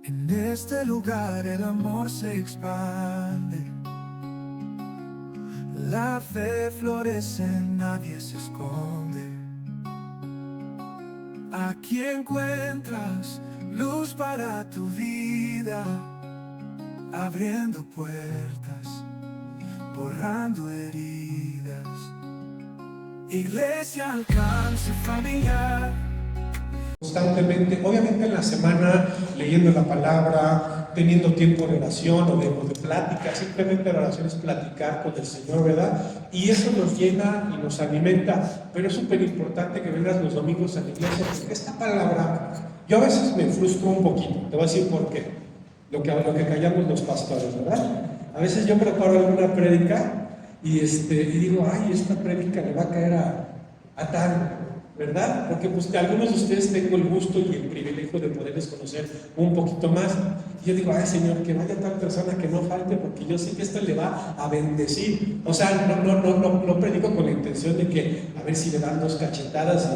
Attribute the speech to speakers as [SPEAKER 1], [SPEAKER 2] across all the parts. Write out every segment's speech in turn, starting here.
[SPEAKER 1] En este lugar el amor se expande, la fe florece, nadie se esconde. Aquí encuentras luz para tu vida, abriendo puertas, borrando heridas. Iglesia Alcance Familiar.
[SPEAKER 2] Constantemente, obviamente en la semana, leyendo la palabra, teniendo tiempo de oración o de plática. Simplemente la oración es platicar con el Señor, ¿verdad? Y eso nos llena y nos alimenta, pero es súper importante que vengas los domingos a la iglesia, porque esta palabra, yo a veces me frustro un poquito, te voy a decir por qué, lo que callamos los pastores, ¿verdad? A veces yo preparo alguna prédica y digo, ay, esta prédica le va a caer a tal, ¿verdad? Porque pues algunos de ustedes tengo el gusto y el privilegio de poderles conocer un poquito más. Y yo digo, ay Señor, que vaya tal persona que no falte, porque yo sé que esto le va a bendecir. O sea, no predico con la intención de que a ver si le dan dos cachetadas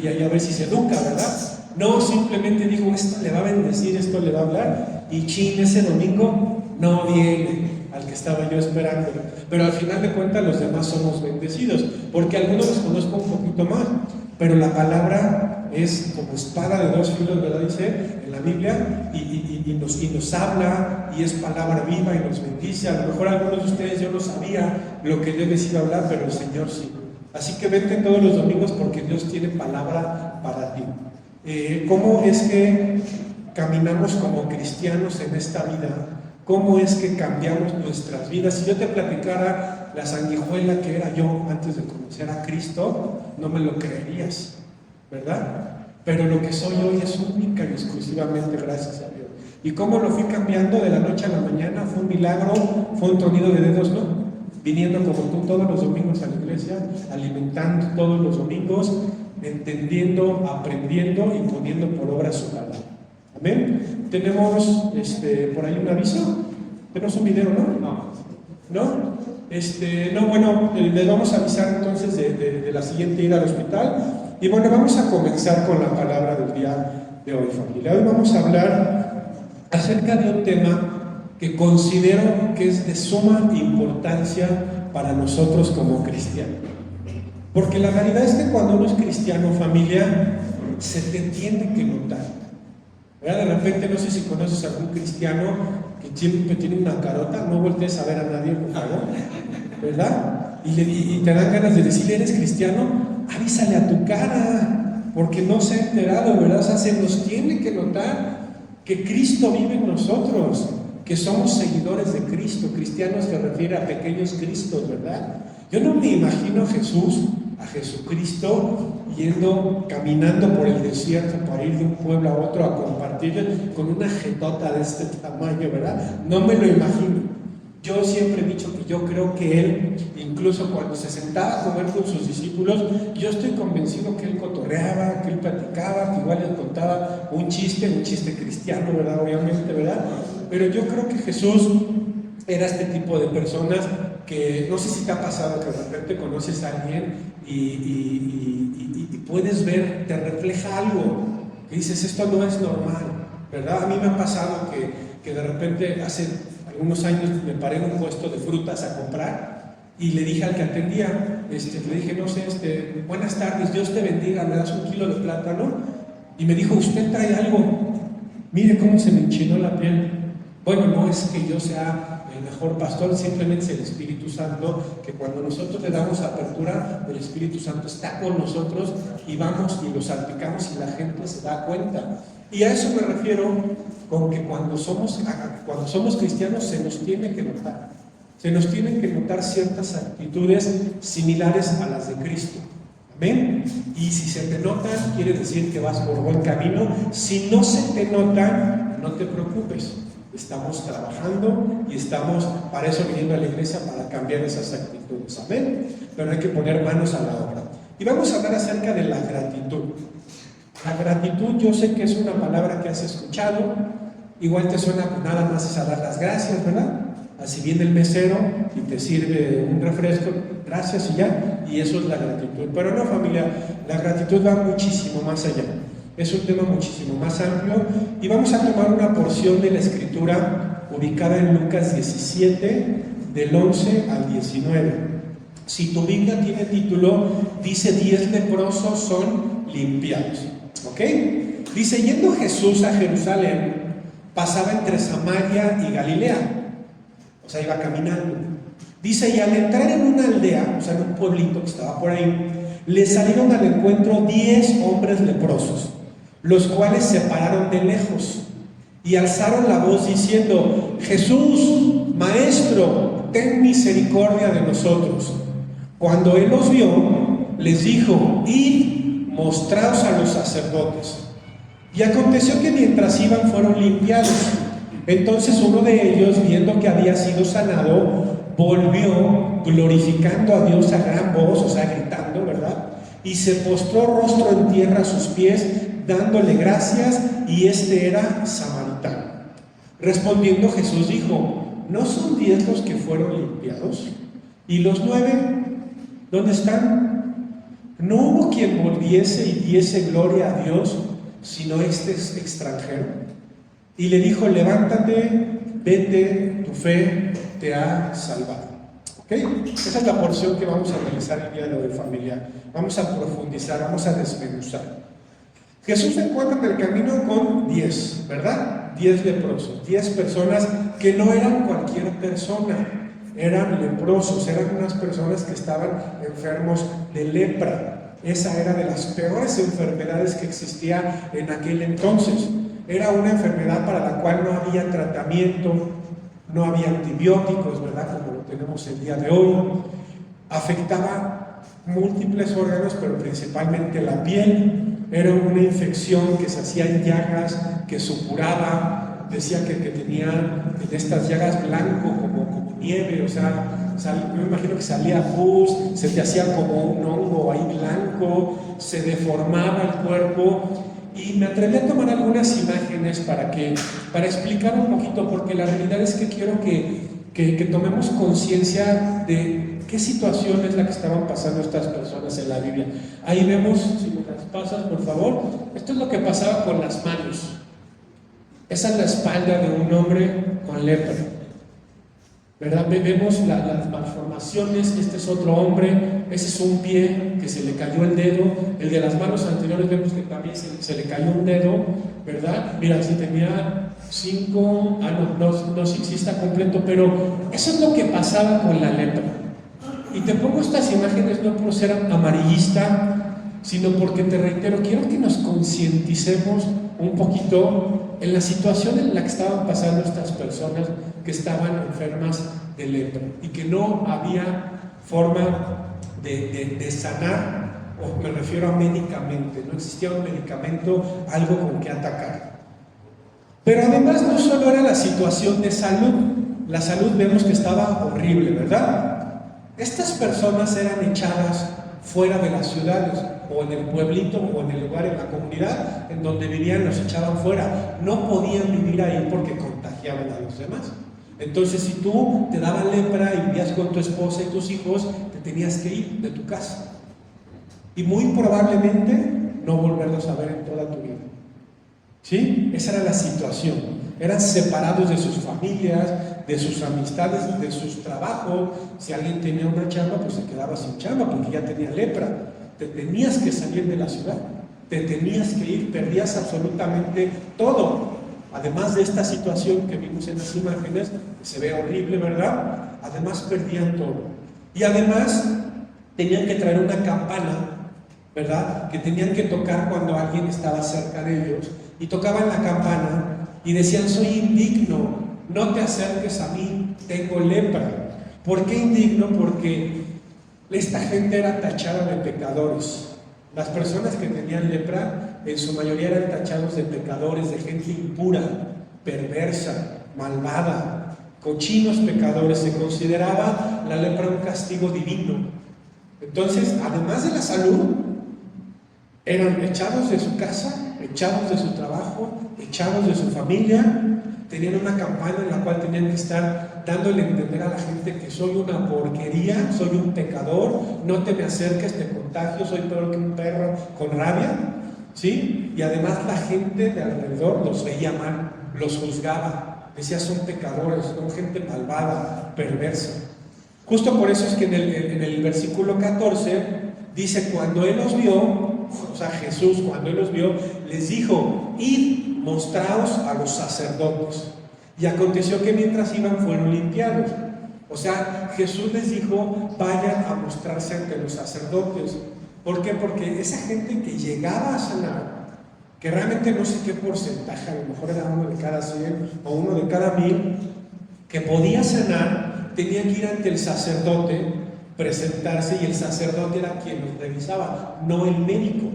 [SPEAKER 2] y a ver si se educa, ¿verdad? No, simplemente digo, esto le va a bendecir, esto le va a hablar. Y chin, ese domingo no viene al que estaba yo esperando. Pero al final de cuentas los demás somos bendecidos, porque algunos los conozco un poquito más, pero la palabra es como espada de dos filos, ¿verdad? Dice en la Biblia, y nos habla, y es palabra viva y nos bendice. A lo mejor algunos de ustedes yo no sabía lo que yo les iba a hablar, pero el Señor sí. Así que vente todos los domingos porque Dios tiene palabra para ti. ¿Cómo es que caminamos como cristianos en esta vida? ¿Cómo es que cambiamos nuestras vidas? Si yo te platicara la sanguijuela que era yo antes de conocer a Cristo, no me lo creerías, ¿verdad? Pero lo que soy hoy es única y exclusivamente gracias a Dios. ¿Y cómo lo fui cambiando de la noche a la mañana? Fue un milagro, fue un tronido de dedos, ¿no? Viniendo como tú todos los domingos a la iglesia, alimentando todos los domingos, entendiendo, aprendiendo y poniendo por obra su palabra. Amén. Tenemos por ahí un aviso. Tenemos un video, ¿no? No, bueno, les vamos a avisar entonces de la siguiente ida al hospital. Y bueno, vamos a comenzar con la palabra del día de hoy, familia. Hoy vamos a hablar acerca de un tema que considero que es de suma importancia para nosotros como cristianos. Porque la realidad es que cuando uno es cristiano, familia, se te tiene que notar. ¿Verdad? De repente, no sé si conoces a algún cristiano que siempre tiene una carota, no voltees a ver a nadie, por favor, ¿verdad? Y te dan ganas de decirle, ¿eres cristiano? Avísale a tu cara, porque no se ha enterado, ¿verdad? O sea, se nos tiene que notar que Cristo vive en nosotros, que somos seguidores de Cristo. Cristianos se refiere a pequeños Cristos, ¿verdad? Yo no me imagino a Jesucristo caminando por el desierto para ir de un pueblo a otro a compartir con una jetota de este tamaño, ¿verdad? No me lo imagino. Yo siempre he dicho que yo creo que Él, incluso cuando se sentaba a comer con sus discípulos, yo estoy convencido que Él cotorreaba, que Él platicaba, que igual les contaba un chiste cristiano, ¿verdad? Obviamente, ¿verdad? Pero yo creo que Jesús era este tipo de personas que, no sé si te ha pasado que de repente conoces a alguien y puedes ver, te refleja algo, que dices, esto no es normal, ¿verdad? A mí me ha pasado que de repente hace algunos años me paré en un puesto de frutas a comprar y le dije al que atendía, le dije, no sé, buenas tardes, Dios te bendiga, ¿me das un kilo de plátano? Y me dijo, usted trae algo, mire cómo se me enchinó la piel. Bueno, no es que yo sea el mejor pastor, simplemente es el Espíritu Santo, que cuando nosotros le damos apertura, el Espíritu Santo está con nosotros y vamos y lo salpicamos y la gente se da cuenta. Y a eso me refiero con que cuando somos cristianos se nos tiene que notar. Se nos tienen que notar ciertas actitudes similares a las de Cristo. ¿Amén? Y si se te notan, quiere decir que vas por buen camino. Si no se te notan, no te preocupes. Estamos trabajando y estamos para eso viniendo a la iglesia, para cambiar esas actitudes. Amén. Pero hay que poner manos a la obra. Y vamos a hablar acerca de la gratitud. La gratitud, yo sé que es una palabra que has escuchado. Igual te suena, pues nada más es a dar las gracias, ¿verdad? Así viene el mesero y te sirve un refresco, gracias y ya, y eso es la gratitud. Pero no, familia, la gratitud va muchísimo más allá. Es un tema muchísimo más amplio y vamos a tomar una porción de la escritura ubicada en Lucas 17, del 11 al 19. Si tu Biblia tiene título, dice 10 leprosos son limpiados. ¿Ok? Dice, yendo Jesús a Jerusalén, pasaba entre Samaria y Galilea. O sea, iba caminando. Dice, y al entrar en una aldea, o sea, en un pueblito que estaba por ahí, le salieron al encuentro 10 hombres leprosos, los cuales se pararon de lejos y alzaron la voz diciendo, Jesús, Maestro, ten misericordia de nosotros. Cuando él los vio, les dijo, id, mostraos a los sacerdotes. Y aconteció que mientras iban fueron limpiados. Entonces uno de ellos, viendo que había sido sanado, volvió glorificando a Dios a gran voz, o sea, gritando, ¿verdad? Y se postró rostro en tierra a sus pies, dándole gracias, y este era samaritano. Respondiendo Jesús dijo, ¿no son 10 los que fueron limpiados? ¿Y los 9? ¿Dónde están? No hubo quien volviese y diese gloria a Dios, sino este extranjero. Y le dijo, levántate, vete, tu fe te ha salvado. ¿Ok? Esa es la porción que vamos a realizar el día de hoy, familia. Vamos a profundizar, vamos a desmenuzar. Jesús se encuentra en el camino con 10, ¿verdad? 10 leprosos, 10 personas que no eran cualquier persona, eran leprosos, eran unas personas que estaban enfermos de lepra. Esa era de las peores enfermedades que existía en aquel entonces. Era una enfermedad para la cual no había tratamiento, no había antibióticos, ¿verdad? Como lo tenemos el día de hoy. Afectaba múltiples órganos, pero principalmente la piel. Era una infección que se hacía en llagas, que supuraba. Decía que tenía en estas llagas blanco como nieve, o sea, yo me imagino que salía pus, se te hacía como un hongo ahí blanco, se deformaba el cuerpo. Y me atreví a tomar algunas imágenes para explicar un poquito, porque la realidad es que quiero que tomemos conciencia de qué situación es la que estaban pasando estas personas en la Biblia. Ahí vemos, si me las pasas por favor, esto es lo que pasaba con las manos. Esa es la espalda de un hombre con lepra, ¿verdad? Vemos las malformaciones. Este es otro hombre, ese es un pie que se le cayó el dedo. El de las manos anteriores vemos que también se le cayó un dedo, ¿verdad? Mira, si tenía 5, no sé si está completo, pero eso es lo que pasaba con la lepra. Y te pongo estas imágenes no por ser amarillista, sino porque, te reitero, quiero que nos concienticemos un poquito en la situación en la que estaban pasando estas personas que estaban enfermas de lepra y que no había forma de sanar, o me refiero a médicamente, no existía un medicamento, algo con que atacar. Pero además no solo era la situación de salud, la salud vemos que estaba horrible, ¿verdad? Estas personas eran echadas fuera de las ciudades, o en el pueblito, o en el lugar, en la comunidad en donde vivían, los echaban fuera. No podían vivir ahí porque contagiaban a los demás. Entonces, si tú te daba lepra y vivías con tu esposa y tus hijos, te tenías que ir de tu casa. Y muy probablemente no volverlos a ver en toda tu vida. ¿Sí? Esa era la situación. Eran separados de sus familias, de sus amistades, de sus trabajos. Si alguien tenía una chamba, pues se quedaba sin chamba porque ya tenía lepra. Te tenías que salir de la ciudad, te tenías que ir, perdías absolutamente todo. Además de esta situación que vimos en las imágenes, que se ve horrible, ¿verdad? Además perdían todo. Y además tenían que traer una campana, ¿verdad? Que tenían que tocar cuando alguien estaba cerca de ellos. Y tocaban la campana y decían, soy indigno, no te acerques a mí, tengo lepra. ¿Por qué indigno? Porque esta gente era tachada de pecadores. Las personas que tenían lepra, en su mayoría eran tachados de pecadores, de gente impura, perversa, malvada, cochinos pecadores. Se consideraba la lepra un castigo divino. Entonces, además de la salud, eran echados de su casa, echados de su trabajo, echados de su familia. Tenían una campana en la cual tenían que estar dándole a entender a la gente que soy una porquería, soy un pecador, no te me acerques, te contagio, soy peor que un perro con rabia. ¿sí? Y además la gente de alrededor los veía mal, los juzgaba, decía son pecadores, son gente malvada, perversa. Justo por eso es que en el versículo 14 dice, cuando Él los vio, o sea Jesús cuando Él los vio, les dijo, id, mostraos a los sacerdotes. Y aconteció que mientras iban fueron limpiados. O sea, Jesús les dijo, vayan a mostrarse ante los sacerdotes. ¿Por qué? Porque esa gente que llegaba a sanar, que realmente no sé qué porcentaje, a lo mejor era uno de cada 100 o uno de cada 1000, que podía sanar, tenía que ir ante el sacerdote, presentarse, y el sacerdote era quien los revisaba, no el médico,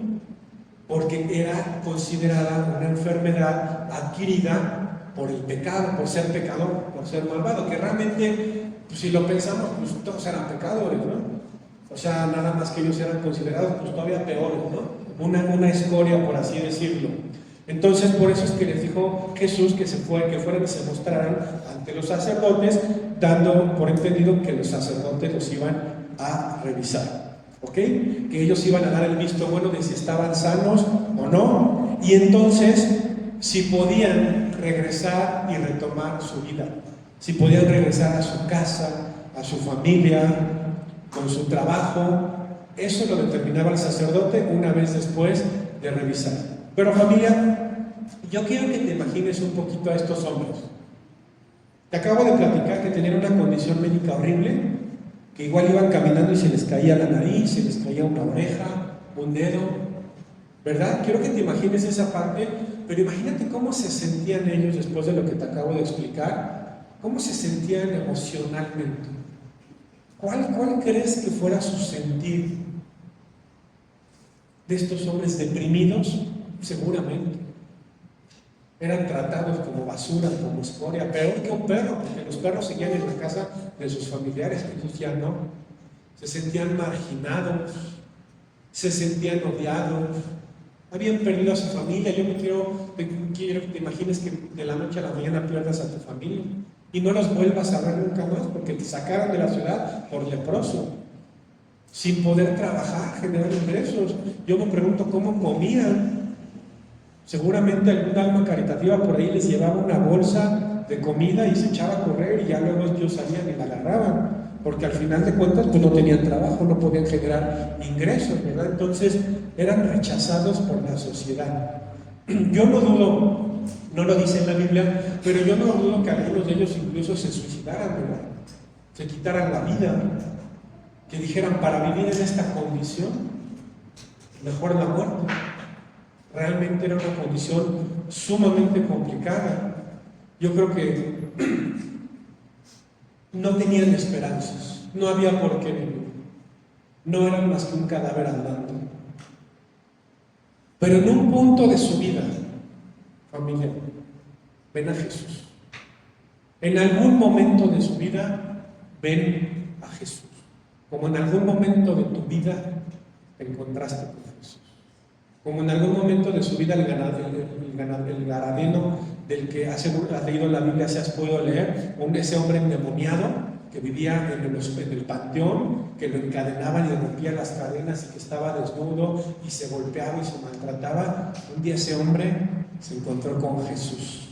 [SPEAKER 2] porque era considerada una enfermedad adquirida por el pecado, por ser pecador, por ser malvado, que realmente, pues, si lo pensamos, pues todos eran pecadores, ¿no? O sea, nada más que ellos eran considerados pues todavía peores, ¿no? Una escoria, por así decirlo. Entonces, por eso es que les dijo Jesús que fueran y se mostraran ante los sacerdotes, dando por entendido que los sacerdotes los iban a revisar, ¿ok? Que ellos iban a dar el visto bueno de si estaban sanos o no, y entonces si podían regresar y retomar su vida, si podían regresar a su casa, a su familia, con su trabajo. Eso lo determinaba el sacerdote una vez después de revisar. Pero familia, yo quiero que te imagines un poquito a estos hombres. Te acabo de platicar que tenían una condición médica horrible, que igual iban caminando y se les caía la nariz, se les caía una oreja, un dedo, ¿verdad? Quiero que te imagines esa parte, pero imagínate cómo se sentían ellos después de lo que te acabo de explicar, cómo se sentían emocionalmente. ¿Cuál crees que fuera su sentir de estos hombres deprimidos? Seguramente. Eran tratados como basura, como escoria, peor que un perro, porque los perros seguían en la casa de sus familiares, ellos ya no. Se sentían marginados, se sentían odiados, habían perdido a su familia. Yo quiero que te imagines que de la noche a la mañana pierdas a tu familia y no los vuelvas a ver nunca más, porque te sacaron de la ciudad por leproso, sin poder trabajar, generar ingresos. Yo me pregunto cómo comían. Seguramente algún alma caritativa por ahí les llevaba una bolsa de comida y se echaba a correr, y ya luego ellos salían y la agarraban, porque al final de cuentas pues no tenían trabajo, no podían generar ingresos, ¿verdad? Entonces eran rechazados por la sociedad. Yo no dudo, no lo dice en la Biblia, pero yo no dudo que algunos de ellos incluso se suicidaran, ¿verdad? Se quitaran la vida, que dijeran, para vivir en esta condición, mejor la muerte. Realmente era una condición sumamente complicada. Yo creo que no tenían esperanzas, no había por qué vivir, no eran más que un cadáver andando. Pero en un punto de su vida, familia, ven a Jesús. En algún momento de su vida, ven a Jesús. Como en algún momento de tu vida te encontraste con Jesús. Como en algún momento de su vida el gadareno del que has leído la Biblia, si has podido leer, ese hombre endemoniado que vivía en el panteón, que lo encadenaban y le rompían las cadenas y que estaba desnudo y se golpeaba y se maltrataba. Un día ese hombre se encontró con Jesús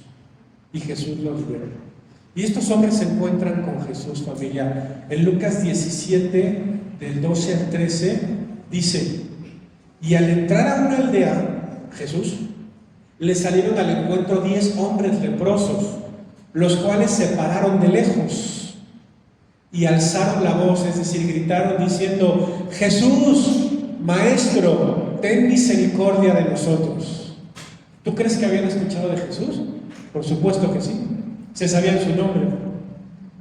[SPEAKER 2] y Jesús los liberó. Y estos hombres se encuentran con Jesús, familia. En Lucas 17, del 12 al 13, dice: y al entrar a una aldea, Jesús, le salieron al encuentro 10 hombres leprosos, los cuales se pararon de lejos y alzaron la voz, es decir, gritaron diciendo: Jesús, Maestro, ten misericordia de nosotros. ¿Tú crees que habían escuchado de Jesús? Por supuesto que sí, se sabían su nombre.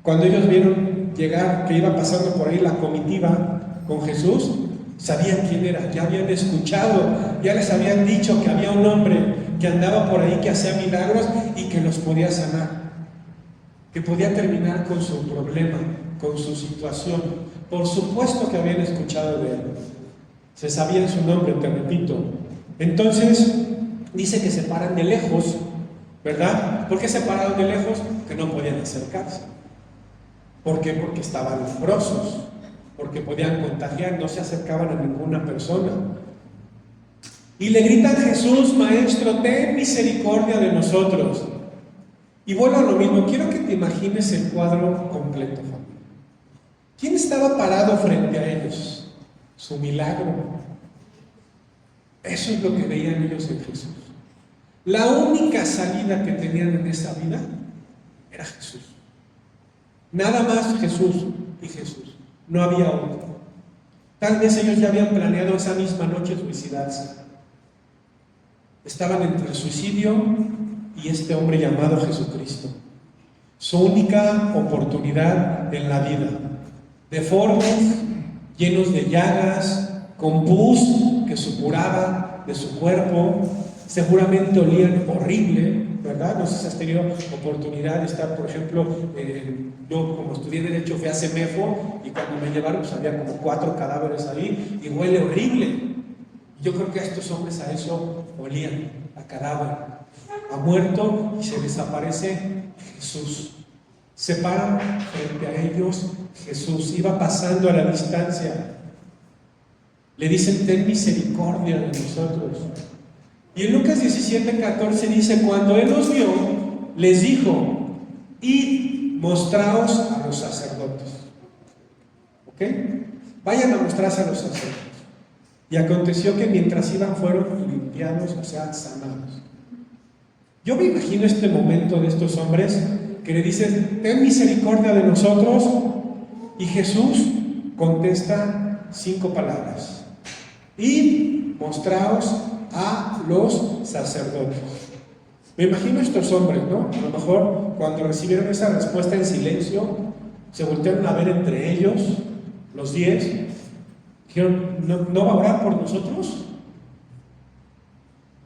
[SPEAKER 2] Cuando ellos vieron llegar, que iba pasando por ahí la comitiva con Jesús, sabían quién era, ya habían escuchado, ya les habían dicho que había un hombre que andaba por ahí, que hacía milagros y que los podía sanar, que podía terminar con su problema, con su situación. Por supuesto que habían escuchado de él, se sabían su nombre, te repito. Entonces dice que se paran de lejos, ¿verdad? ¿Por qué se pararon de lejos? Que no podían acercarse. ¿Por qué? Porque estaban leprosos, porque podían contagiar, no se acercaban a ninguna persona. Y le gritan: Jesús, maestro, ten misericordia de nosotros. Y vuelvo a lo mismo, quiero que te imagines el cuadro completo, familia. ¿Quién estaba parado frente a ellos? Su milagro. Eso es lo que veían ellos en Jesús. La única salida que tenían en esa vida era Jesús. Nada más Jesús y Jesús. No había otro. Tal vez ellos ya habían planeado esa misma noche suicidarse. Estaban entre el suicidio y este hombre llamado Jesucristo. Su única oportunidad en la vida. Deformes, llenos de llagas, con pus que supuraba de su cuerpo, seguramente olían horrible, ¿verdad? No sé si has tenido oportunidad de estar, por ejemplo, yo como estudié Derecho fui a CEMEFO y cuando me llevaron pues había como 4 cadáveres ahí y huele horrible. Yo creo que a estos hombres a eso olían, a cadáver, a muerto, y se desaparece Jesús. Se paran frente a ellos Jesús, iba pasando a la distancia. Le dicen: ten misericordia de nosotros. Y en Lucas 17:14 dice: cuando Él los vio, les dijo: id, mostraos a los sacerdotes. ¿Ok? Vayan a mostrarse a los sacerdotes. Y aconteció que mientras iban fueron limpiados, o sea, sanados. Yo me imagino este momento de estos hombres que le dicen: ten misericordia de nosotros. Y Jesús contesta 5 palabras: id, mostraos a los sacerdotes. Me imagino estos hombres, ¿no? A lo mejor cuando recibieron esa respuesta en silencio, se voltearon a ver entre ellos, los 10, dijeron: ¿no va a orar por nosotros?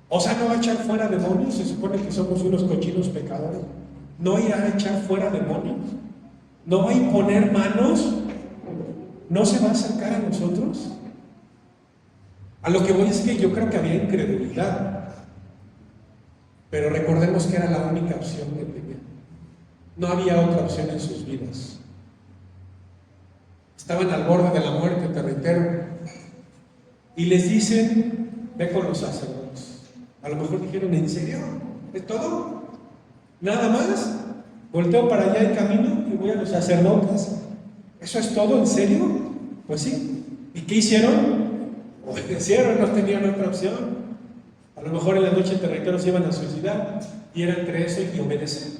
[SPEAKER 2] O sea, ¿no va a echar fuera demonios? Se supone que somos unos cochinos pecadores. ¿No irá a echar fuera demonios? ¿No va a imponer manos? ¿No se va a acercar a nosotros? A lo que voy es que yo creo que había incredulidad, pero recordemos que era la única opción que tenían. No había otra opción en sus vidas. Estaban al borde de la muerte, te reitero, y les dicen: ve con los sacerdotes. A lo mejor dijeron: ¿en serio? ¿Es todo? ¿Nada más? Volteo para allá en camino y voy a los sacerdotes. ¿Eso es todo? ¿En serio? Pues sí. ¿Y qué hicieron? Obedecieron, no tenían otra opción. A lo mejor en la noche, te reitero, se iban a suicidar, y era entre eso y obedecer.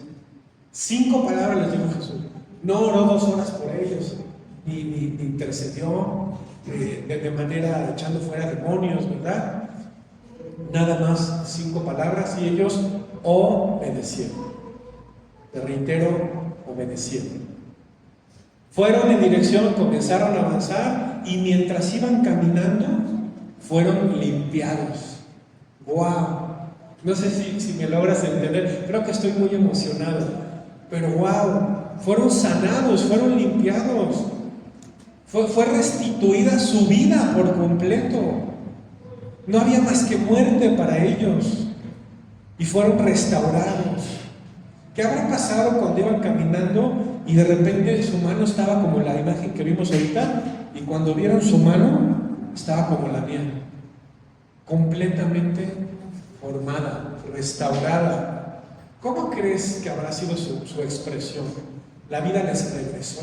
[SPEAKER 2] 5 palabras les dijo Jesús. No oró 2 horas por ellos, ni intercedió de manera echando fuera demonios, ¿verdad? Nada más 5 palabras y ellos obedecieron. Te reitero, obedecieron. Fueron en dirección, comenzaron a avanzar, y mientras iban caminando fueron limpiados. ¡Wow! No sé si me logras entender, creo que estoy muy emocionado, pero ¡wow! Fueron sanados, fueron limpiados, fue restituida su vida por completo. No había más que muerte para ellos, y fueron restaurados. ¿Qué habrá pasado cuando iban caminando y de repente su mano estaba como la imagen que vimos ahorita, y cuando vieron su mano estaba como la mía, completamente formada, restaurada? ¿Cómo crees que habrá sido su expresión? La vida les regresó,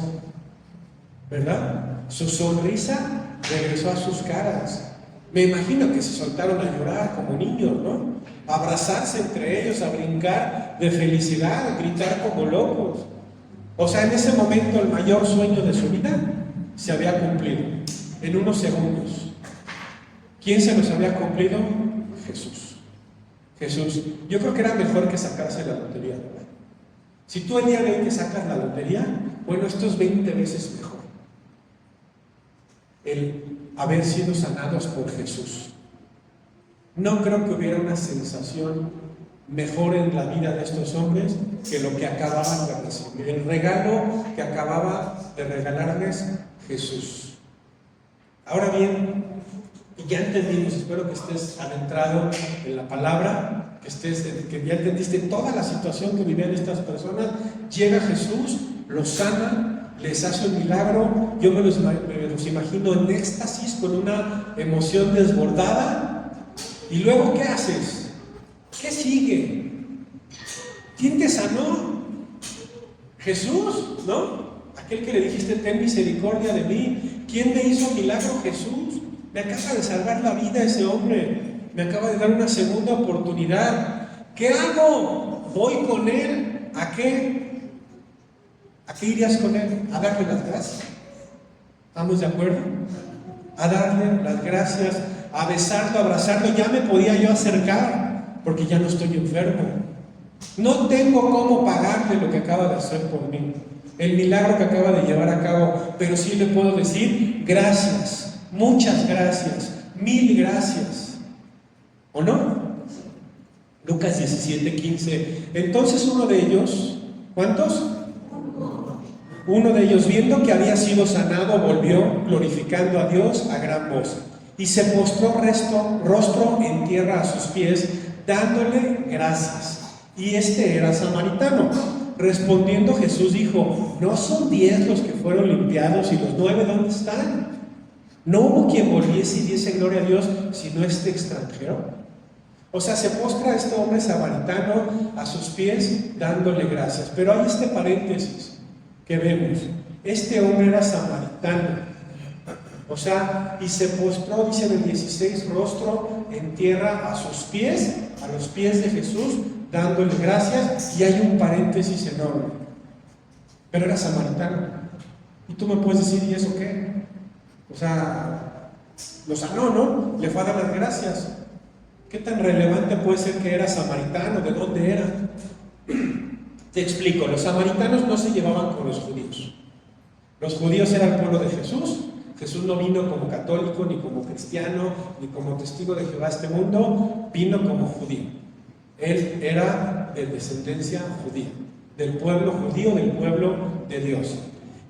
[SPEAKER 2] ¿verdad? Su sonrisa regresó a sus caras. Me imagino que se soltaron a llorar como niños, ¿no? A abrazarse entre ellos, a brincar de felicidad, a gritar como locos. O sea, en ese momento el mayor sueño de su vida se había cumplido, en unos segundos. ¿Quién se los había cumplido? Jesús. Jesús. Yo creo que era mejor que sacarse la lotería, ¿verdad? Si tú el día de hoy te sacas la lotería, bueno, esto es 20 veces mejor. El haber sido sanados por Jesús. No creo que hubiera una sensación mejor en la vida de estos hombres que lo que acababan de recibir, el regalo que acababa de regalarles Jesús. Ahora bien, y ya entendimos, espero que estés adentrado en la palabra, que ya entendiste toda la situación que vivían estas personas. Llega Jesús, los sana, les hace un milagro. Yo me los imagino en éxtasis, con una emoción desbordada, ¿Y luego qué haces? ¿Qué sigue? ¿Quién te sanó? Jesús, ¿no? Aquel que le dijiste, ten misericordia de mí. ¿Quién me hizo milagro? Jesús. Me acaba de salvar la vida ese hombre. Me acaba de dar una segunda oportunidad. ¿Qué hago? Voy con él. ¿A qué? ¿A qué irías con él? A darle las gracias. ¿Estamos de acuerdo? A darle las gracias, a besarlo, a abrazarlo. Ya me podía yo acercar, porque ya no estoy enfermo. No tengo cómo pagarle lo que acaba de hacer por mí, el milagro que acaba de llevar a cabo, pero sí le puedo decir gracias, muchas gracias, mil gracias. ¿O no? Lucas 17:15. Entonces uno de ellos, ¿cuántos? Uno de ellos, viendo que había sido sanado, volvió glorificando a Dios a gran voz y se postró rostro en tierra a sus pies, dándole gracias. Y este era samaritano. Respondiendo Jesús dijo, ¿no son 10 los que fueron limpiados y los 9 dónde están? ¿No hubo quien volviese y diese gloria a Dios sino este extranjero? O sea, se postra este hombre samaritano a sus pies dándole gracias. Pero hay este paréntesis que vemos. Este hombre era samaritano. O sea, y se postró, dice en el 16, rostro en tierra a sus pies, a los pies de Jesús, dándole gracias, y hay un paréntesis enorme. Pero era samaritano. Y tú me puedes decir, ¿y eso qué? O sea, lo sanó, ¿no? Le fue a dar las gracias. ¿Qué tan relevante puede ser que era samaritano? ¿De dónde era? Te explico, los samaritanos no se llevaban con los judíos. Los judíos eran el pueblo de Jesús. Jesús no vino como católico, ni como cristiano, ni como testigo de Jehová a este mundo, vino como judío. Él era de descendencia judía, del pueblo judío, del pueblo de Dios.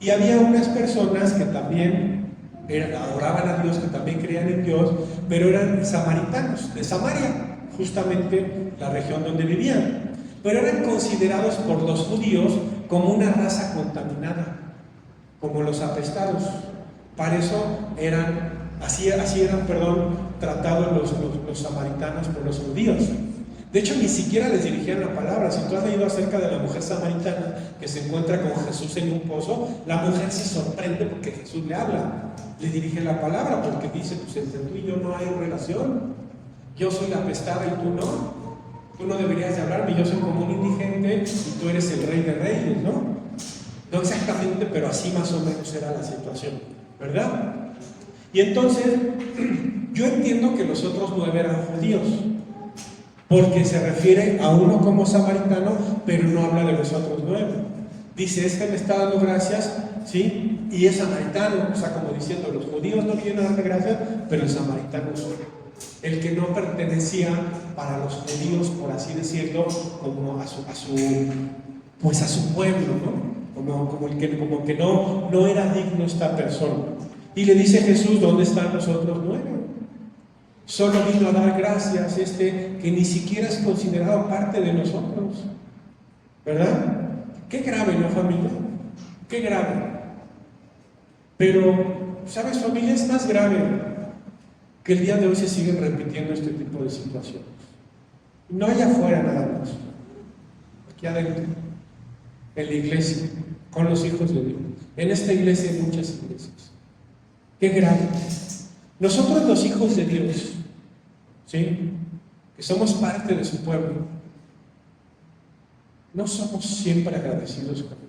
[SPEAKER 2] Y había unas personas que también adoraban a Dios, que también creían en Dios, pero eran samaritanos, de Samaria, justamente la región donde vivían. Pero eran considerados por los judíos como una raza contaminada, como los apestados. Para eso así eran tratados los samaritanos por los judíos. De hecho, ni siquiera les dirigían la palabra. Si tú has leído acerca de la mujer samaritana que se encuentra con Jesús en un pozo, la mujer se sorprende porque Jesús le habla, le dirige la palabra, porque dice, pues entre tú y yo no hay relación. Yo soy la apestada y tú no. Tú no deberías de hablarme, yo soy como un indigente y tú eres el rey de reyes, ¿no? No exactamente, pero así más o menos era la situación, ¿verdad? Y entonces, yo entiendo que los otros 9 eran judíos, porque se refiere a uno como samaritano, pero no habla de los otros 9. Dice, este me está dando gracias, ¿sí? Y es samaritano, o sea, como diciendo, los judíos no quieren darle gracias, pero el samaritano sí. El que no pertenecía para los judíos, por así decirlo, como a su pueblo, ¿no? Como que no era digno esta persona. Y le dice Jesús, ¿dónde están los otros 9? Solo vino a dar gracias que ni siquiera es considerado parte de nosotros, ¿verdad? Qué grave, ¿no, familia? Qué grave. Pero, ¿sabes, familia? Es más grave que el día de hoy se siguen repitiendo este tipo de situaciones. No allá afuera nada más, aquí adentro, en la iglesia, con los hijos de Dios. En esta iglesia hay muchas iglesias. Qué grave. Nosotros los hijos de Dios, ¿sí?, que somos parte de su pueblo, no somos siempre agradecidos con Él.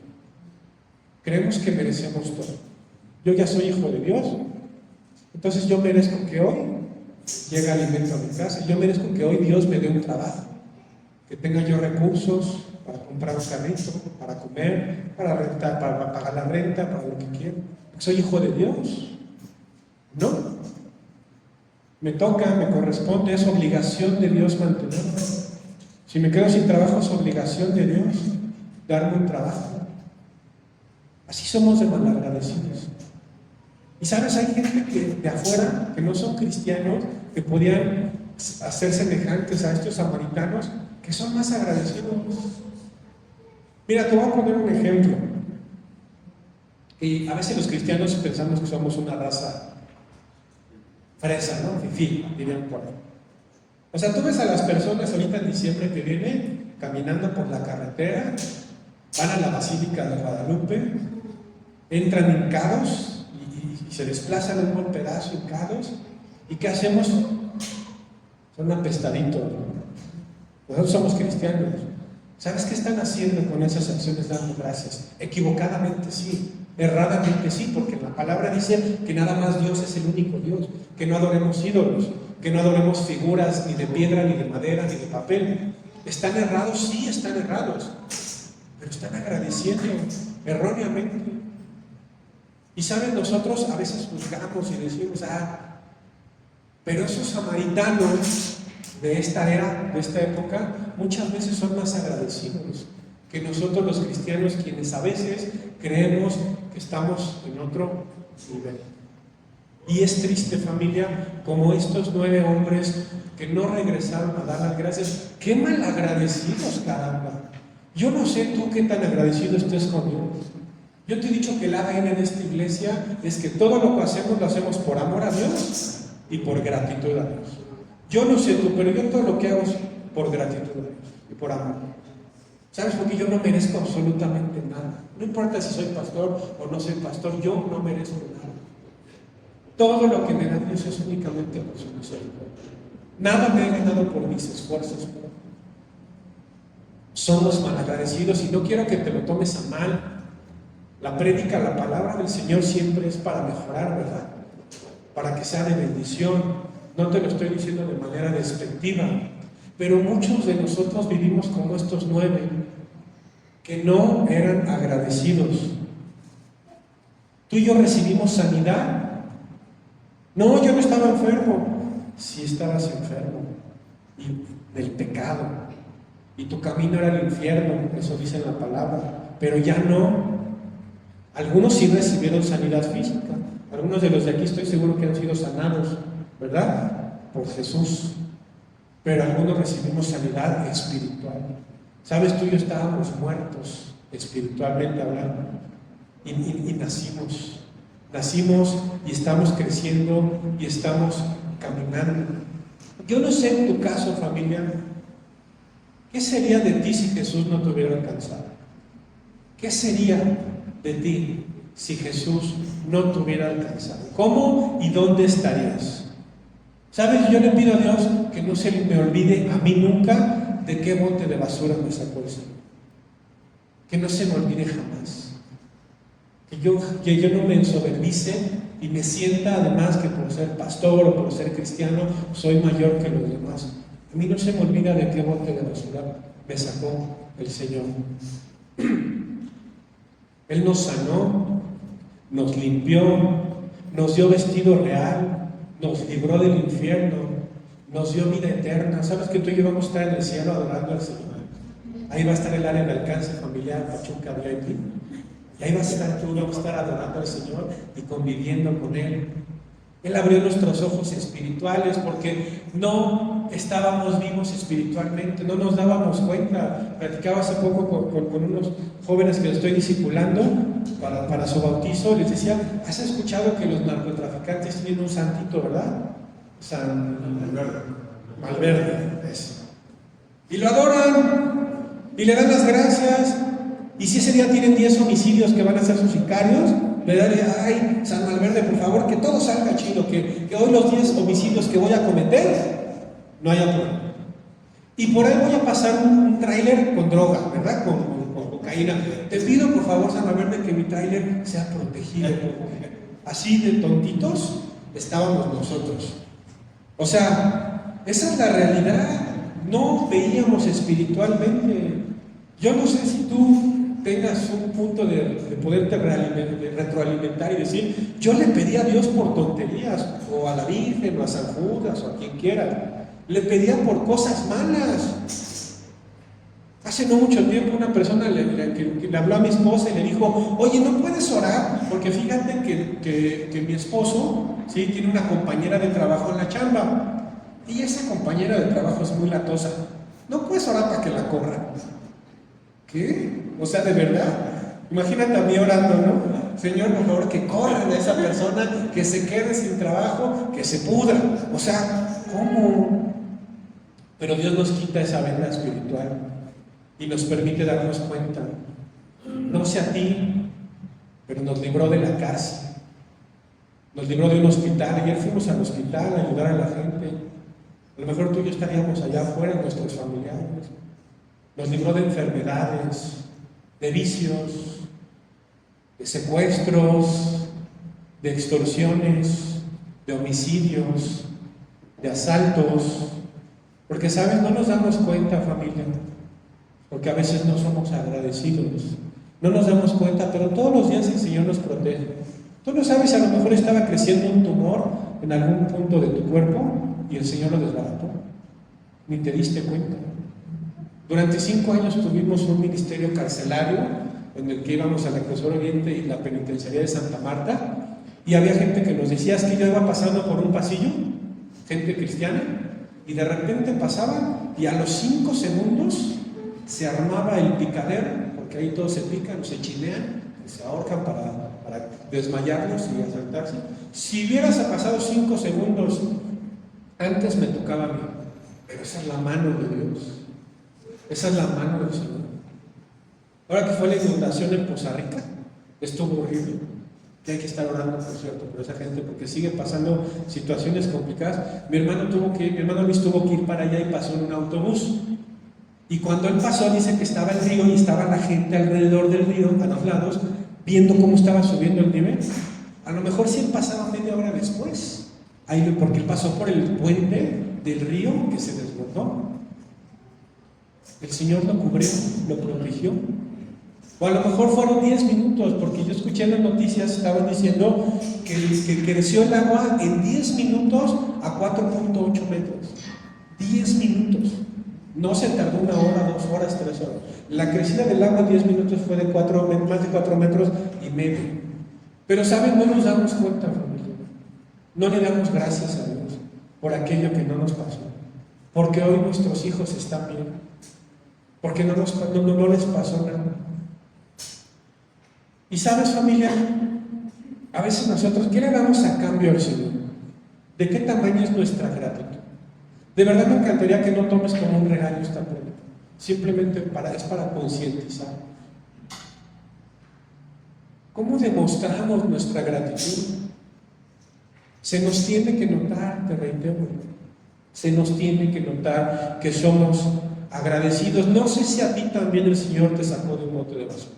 [SPEAKER 2] Creemos que merecemos todo. Yo ya soy hijo de Dios, entonces yo merezco que hoy llegue alimento a mi casa. Yo merezco que hoy Dios me dé un trabajo, que tenga yo recursos para comprar un carrito, para comer, para rentar, para pagar la renta, para lo que quiero. Soy hijo de Dios. No. Me toca, me corresponde, es obligación de Dios mantenerme. Si me quedo sin trabajo, es obligación de Dios darme un trabajo. Así somos de malagradecidos. Y sabes, hay gente de afuera, que no son cristianos, que podían hacer semejantes a estos samaritanos, que son más agradecidos. Mira, te voy a poner un ejemplo. Y a veces los cristianos pensamos que somos una raza fresa, ¿no? Fifí, dirían por ahí. O sea, tú ves a las personas ahorita en diciembre que vienen caminando por la carretera, van a la Basílica de Guadalupe, entran hincados y se desplazan un buen pedazo hincados. ¿Y qué hacemos? Son apestaditos, ¿no? Nosotros somos cristianos. ¿Sabes qué están haciendo con esas acciones dando gracias? Equivocadamente sí, erradamente sí, porque la palabra dice que nada más Dios es el único Dios, que no adoremos ídolos, que no adoremos figuras ni de piedra, ni de madera, ni de papel. ¿Están errados? Sí, están errados, pero están agradeciendo erróneamente. Y saben, nosotros a veces juzgamos y decimos, pero esos samaritanos de esta era, de esta época, muchas veces son más agradecidos que nosotros los cristianos, quienes a veces creemos que estamos en otro nivel. Y es triste, familia, como estos 9 hombres que no regresaron a dar las gracias. ¡Qué mal agradecidos, caramba! Yo no sé tú qué tan agradecido estés con Dios. Yo te he dicho que el ADN de esta iglesia es que todo lo que hacemos lo hacemos por amor a Dios y por gratitud a Dios. Yo no sé tú, pero yo todo lo que hago es por gratitud a Dios y por amor. ¿Sabes? Porque yo no merezco absolutamente nada. No importa si soy pastor o no soy pastor, yo no merezco nada. Todo lo que me da Dios es únicamente por su misericordia. Nada me he ganado por mis esfuerzos. Somos malagradecidos y no quiero que te lo tomes a mal. La prédica, la palabra del Señor siempre es para mejorar, ¿verdad? Para que sea de bendición. No te lo estoy diciendo de manera despectiva, pero muchos de nosotros vivimos como estos 9 que no eran agradecidos. Tú y yo recibimos sanidad. No, yo no estaba enfermo. Sí estabas enfermo y del pecado, y tu camino era el infierno, eso dice la palabra, pero ya no. Algunos sí recibieron sanidad física, algunos de los de aquí estoy seguro que han sido sanados, ¿verdad? Por Jesús. Pero algunos recibimos sanidad espiritual. ¿Sabes? Tú y yo estábamos muertos espiritualmente hablando y nacimos. Nacimos y estamos creciendo y estamos caminando. Yo no sé en tu caso, familia, ¿qué sería de ti si Jesús no te hubiera alcanzado? ¿Qué sería de ti si Jesús no te hubiera alcanzado? ¿Cómo y dónde estarías? ¿Sabes? Yo le pido a Dios que no se me olvide a mí nunca de qué bote de basura me sacó el Señor. Que no se me olvide jamás. Que yo no me ensoberbice y me sienta además que por ser pastor o por ser cristiano soy mayor que los demás. A mí no se me olvida de qué bote de basura me sacó el Señor. Él nos sanó, nos limpió, nos dio vestido real, nos libró del infierno, nos dio vida eterna. ¿Sabes que tú y yo vamos a estar en el cielo adorando al Señor? Ahí va a estar el área de alcance familiar, Pachuca VIP. Y ahí vas a estar tú, vamos a estar adorando al Señor y conviviendo con Él. Él abrió nuestros ojos espirituales porque no estábamos vivos espiritualmente, no nos dábamos cuenta. Platicaba hace poco con unos jóvenes que estoy discipulando para su bautizo. Les decía, ¿has escuchado que los narcotraficantes tienen un santito, verdad? San Malverde, eso. Y lo adoran y le dan las gracias. Y si ese día tienen 10 homicidios que van a ser sus sicarios, le daré, ay, San Malverde, por favor, que todo salga chido, que hoy los 10 homicidios que voy a cometer, no haya problema. Y por ahí voy a pasar un tráiler con droga, ¿verdad? Con cocaína. Te pido, por favor, San Malverde, que mi tráiler sea protegido. Así de tontitos estábamos nosotros. O sea, esa es la realidad. No veíamos espiritualmente. Yo no sé si tú tengas un punto de poderte retroalimentar y decir, yo le pedí a Dios por tonterías, o a la Virgen, o a San Judas, o a quien quiera. Le pedía por cosas malas. Hace no mucho tiempo una persona le habló a mi esposa y le dijo, oye, ¿no puedes orar? Porque fíjate que mi esposo, ¿sí?, tiene una compañera de trabajo en la chamba. Y esa compañera de trabajo es muy latosa. ¿No puedes orar para que la corran? ¿Qué? O sea, de verdad, imagínate a mí orando, ¿no? Señor, por favor, que corran a esa persona, que se quede sin trabajo, que se pudra. O sea, ¿cómo? Pero Dios nos quita esa venda espiritual y nos permite darnos cuenta. No sé a ti, pero nos libró de la cárcel, nos libró de un hospital. Ayer fuimos al hospital a ayudar a la gente. A lo mejor tú y yo estaríamos allá afuera, nuestros familiares. Nos libró de enfermedades, de vicios, de secuestros, de extorsiones, de homicidios, de asaltos. Porque, ¿sabes? No nos damos cuenta, familia, porque a veces no somos agradecidos. No nos damos cuenta, pero todos los días el Señor nos protege. Tú no sabes, a lo mejor estaba creciendo un tumor en algún punto de tu cuerpo y el Señor lo desbarató. Ni te diste cuenta. Durante 5 años tuvimos un ministerio carcelario en el que íbamos a la Cruzor Oriente y la penitenciaría de Santa Marta, y había gente que nos decía, es que yo iba pasando por un pasillo, gente cristiana, y de repente pasaban y a los 5 segundos se armaba el picadero, porque ahí todos se pican, se chilean, se ahorcan para desmayarlos y asaltarse. Si hubieras pasado 5 segundos antes, me tocaba a mí. Pero esa es la mano de Dios, esa es la mano del Señor. Ahora que fue la inundación en Poza Rica, estuvo horrible, que hay que estar orando, por cierto, por esa gente, porque sigue pasando situaciones complicadas. Mi hermano Luis tuvo que ir para allá y pasó en un autobús. Y cuando él pasó, dice que estaba el río y estaba la gente alrededor del río, a los lados, viendo cómo estaba subiendo el nivel. A lo mejor si él pasaba media hora después, porque él pasó por el puente del río que se desbordó. El Señor lo cubrió, lo protegió. O a lo mejor fueron 10 minutos, porque yo escuché en las noticias, estaban diciendo que creció el agua en 10 minutos a 4.8 metros. 10 minutos. No se tardó 1 hora, 2 horas, 3 horas. La crecida del agua en 10 minutos fue de más de 4 metros y medio. Pero, ¿saben? No nos damos cuenta, familia. No le damos gracias a Dios por aquello que no nos pasó. Porque hoy nuestros hijos están bien. Porque no les pasó nada. Y ¿sabes, familia? A veces nosotros, ¿qué le damos a cambio al Señor? ¿De qué tamaño es nuestra gratitud? De verdad me encantaría que no tomes como un regalo esta pregunta. Simplemente es para concientizar. ¿Cómo demostramos nuestra gratitud? Se nos tiene que notar, te reitero, se nos tiene que notar que somos agradecidos. No sé si a ti también el Señor te sacó de un bote de basura.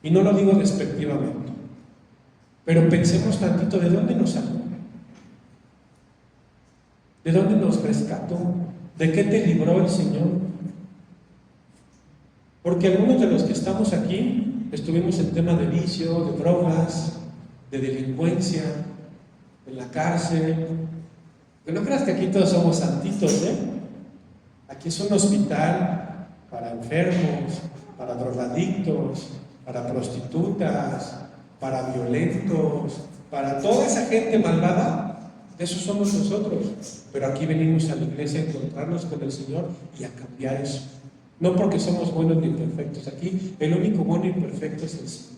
[SPEAKER 2] Y no lo digo despectivamente, pero pensemos tantito, ¿de dónde nos sacó? ¿De dónde nos rescató? ¿De qué te libró el Señor? Porque algunos de los que estamos aquí estuvimos en tema de vicio, de drogas, de delincuencia, en la cárcel. Pero no creas que aquí todos somos santitos, ¿eh? Aquí es un hospital para enfermos, para drogadictos, para prostitutas, para violentos, para toda esa gente malvada. Esos somos nosotros, pero aquí venimos a la iglesia a encontrarnos con el Señor y a cambiar eso. No porque somos buenos ni perfectos, aquí el único bueno y perfecto es el Señor.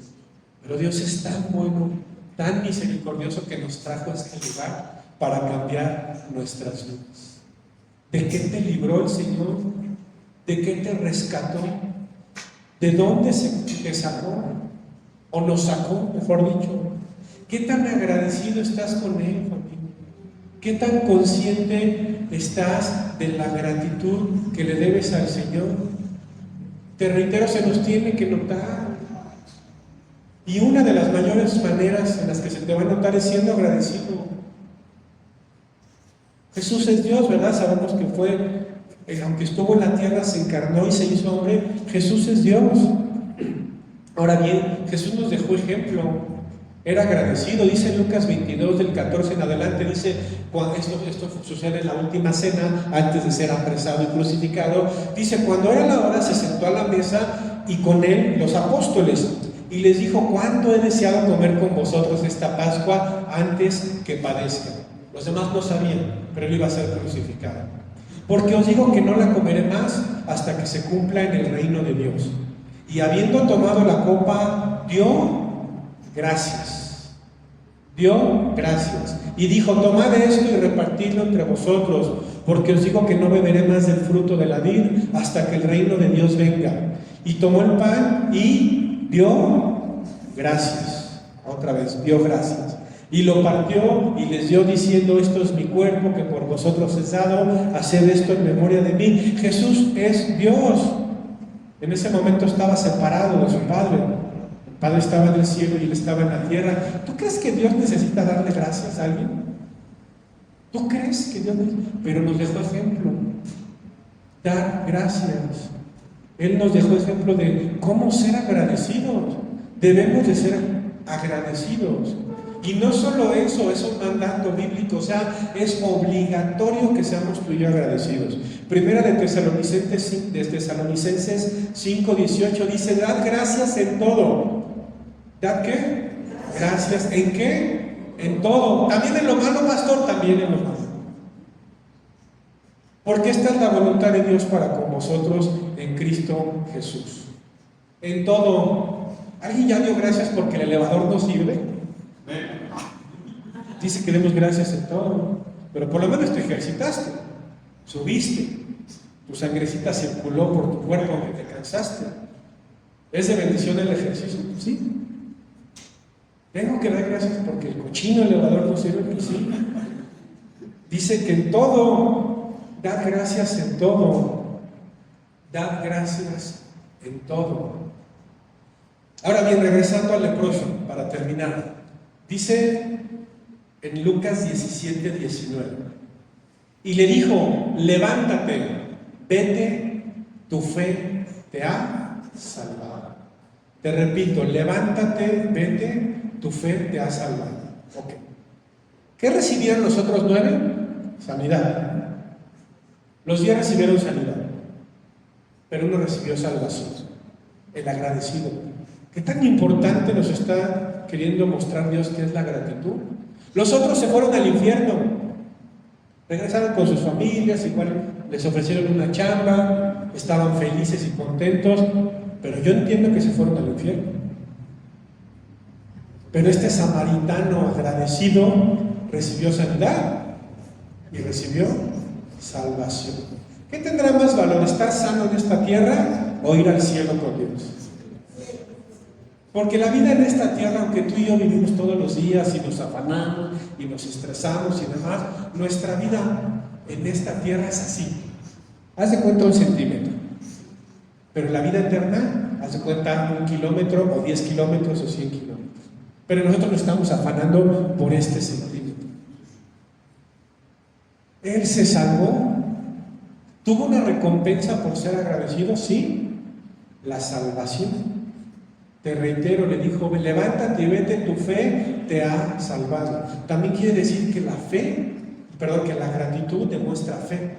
[SPEAKER 2] Pero Dios es tan bueno, tan misericordioso, que nos trajo a este lugar para cambiar nuestras vidas. ¿De qué te libró el Señor? ¿De qué te rescató? ¿De dónde te sacó? ¿O nos sacó, mejor dicho? ¿Qué tan agradecido estás con Él, familia? ¿Qué tan consciente estás de la gratitud que le debes al Señor? Te reitero, se nos tiene que notar. Y una de las mayores maneras en las que se te va a notar es siendo agradecido. Jesús es Dios, ¿verdad? Sabemos que aunque estuvo en la tierra, se encarnó y se hizo hombre. Jesús es Dios. Ahora bien, Jesús nos dejó ejemplo. Era agradecido, dice Lucas 22, del 14 en adelante, dice, esto sucede en la última cena, antes de ser apresado y crucificado. Dice, cuando era la hora, se sentó a la mesa y con él los apóstoles, y les dijo, ¿cuándo he deseado comer con vosotros esta Pascua antes que padezca? Los demás no sabían, pero él iba a ser crucificado. Porque os digo que no la comeré más hasta que se cumpla en el reino de Dios. Y habiendo tomado la copa, dio gracias. Dio gracias. Y dijo, tomad esto y repartidlo entre vosotros, porque os digo que no beberé más del fruto de la vid hasta que el reino de Dios venga. Y tomó el pan y dio gracias. Otra vez, dio gracias. Y lo partió y les dio diciendo: esto es mi cuerpo que por vosotros es dado, haced esto en memoria de mí. Jesús es Dios. En ese momento estaba separado de su Padre. El Padre estaba en el cielo y él estaba en la tierra. ¿Tú crees que Dios necesita darle gracias a alguien? ¿Tú crees que Dios necesita? Pero nos dejó ejemplo. Dar gracias. Él nos dejó ejemplo de cómo ser agradecidos. Debemos de ser agradecidos. Y no solo eso, es un mandato bíblico, o sea, es obligatorio que seamos tú y yo agradecidos. Primera de Tesalonicenses 5:18 dice: dad gracias en todo. ¿Dad qué? Gracias. ¿En qué? En todo. También en lo malo, pastor, también en lo malo. Porque esta es la voluntad de Dios para con vosotros en Cristo Jesús. En todo. ¿Alguien ya dio gracias porque el elevador no sirve? Dice que demos gracias en todo, pero por lo menos te ejercitaste, subiste, tu sangrecita circuló por tu cuerpo aunque te cansaste. ¿Es de bendición el ejercicio? Sí. Tengo que dar gracias porque el cochino elevador no sirve, pues sí. Dice que en todo, dad gracias en todo, dad gracias en todo. Ahora bien, regresando al leproso, para terminar, dice en Lucas 17:19, y le dijo: levántate, vete, tu fe te ha salvado. Te repito, levántate, vete, tu fe te ha salvado. Ok. ¿Qué recibieron los otros 9? Sanidad. Los 10 recibieron sanidad, pero uno recibió salvación, el agradecido. ¿Qué tan importante nos está queriendo mostrar Dios que es la gratitud? Los otros se fueron al infierno, regresaron con sus familias, igual les ofrecieron una chamba, estaban felices y contentos, pero yo entiendo que se fueron al infierno. Pero este samaritano agradecido recibió sanidad y recibió salvación. ¿Qué tendrá más valor, estar sano en esta tierra o ir al cielo con Dios? Porque la vida en esta tierra, aunque tú y yo vivimos todos los días y nos afanamos y nos estresamos y demás, nuestra vida en esta tierra es así. Haz de cuenta 1 centímetro. Pero la vida eterna, haz de cuenta 1 kilómetro o 10 kilómetros o 100 kilómetros. Pero nosotros nos estamos afanando por este centímetro. Él se salvó. ¿Tuvo una recompensa por ser agradecido? Sí. La salvación. Te reitero, le dijo: levántate y vete, tu fe te ha salvado. También quiere decir que que la gratitud demuestra fe.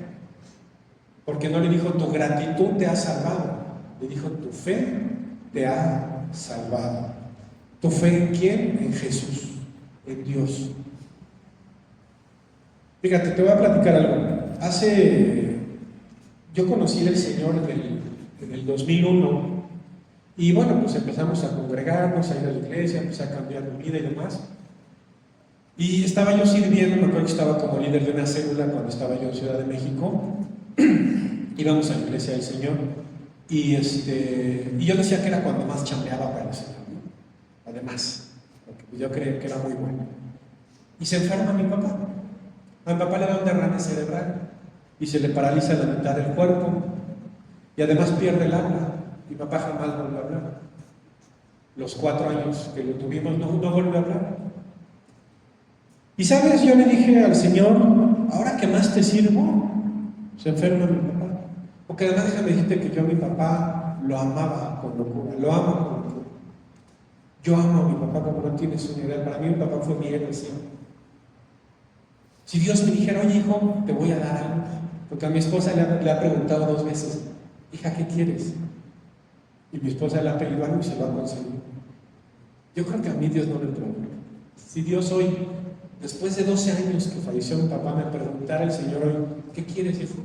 [SPEAKER 2] Porque no le dijo: tu gratitud te ha salvado. Le dijo: tu fe te ha salvado. ¿Tu fe en quién? En Jesús, en Dios. Fíjate, te voy a platicar algo. Yo conocí al Señor en el 2001. Y bueno, pues empezamos a congregarnos, a ir a la iglesia, empecé a cambiar mi vida y demás. Y estaba yo sirviendo, me acuerdo que estaba como líder de una célula cuando estaba yo en Ciudad de México. Íbamos a la iglesia del Señor. Y yo decía que era cuando más chambeaba para el Señor, ¿no? Además, porque yo creía que era muy bueno. Y se enferma mi papá. A mi papá le da un derrame cerebral y se le paraliza la mitad del cuerpo. Y además pierde el habla. Mi papá jamás volvió a hablar. Los 4 años que lo tuvimos no volvió a hablar. Y sabes, yo le dije al Señor: ahora que más te sirvo, se enferma mi papá. Porque además déjame decirte que yo a mi papá lo amaba con locura, lo amo con locura. Yo amo a mi papá como no tienes una idea. Para mí mi papá fue mi héroe siempre. Si Dios me dijera: oye hijo, te voy a dar algo, porque a mi esposa le ha preguntado 2 veces: hija, ¿qué quieres? Y mi esposa le ha pedido algo y se lo ha conseguido. Yo creo que a mí Dios no le pregunta. Si Dios hoy, después de 12 años que falleció mi papá, me preguntara el Señor hoy: ¿qué quieres, hijo?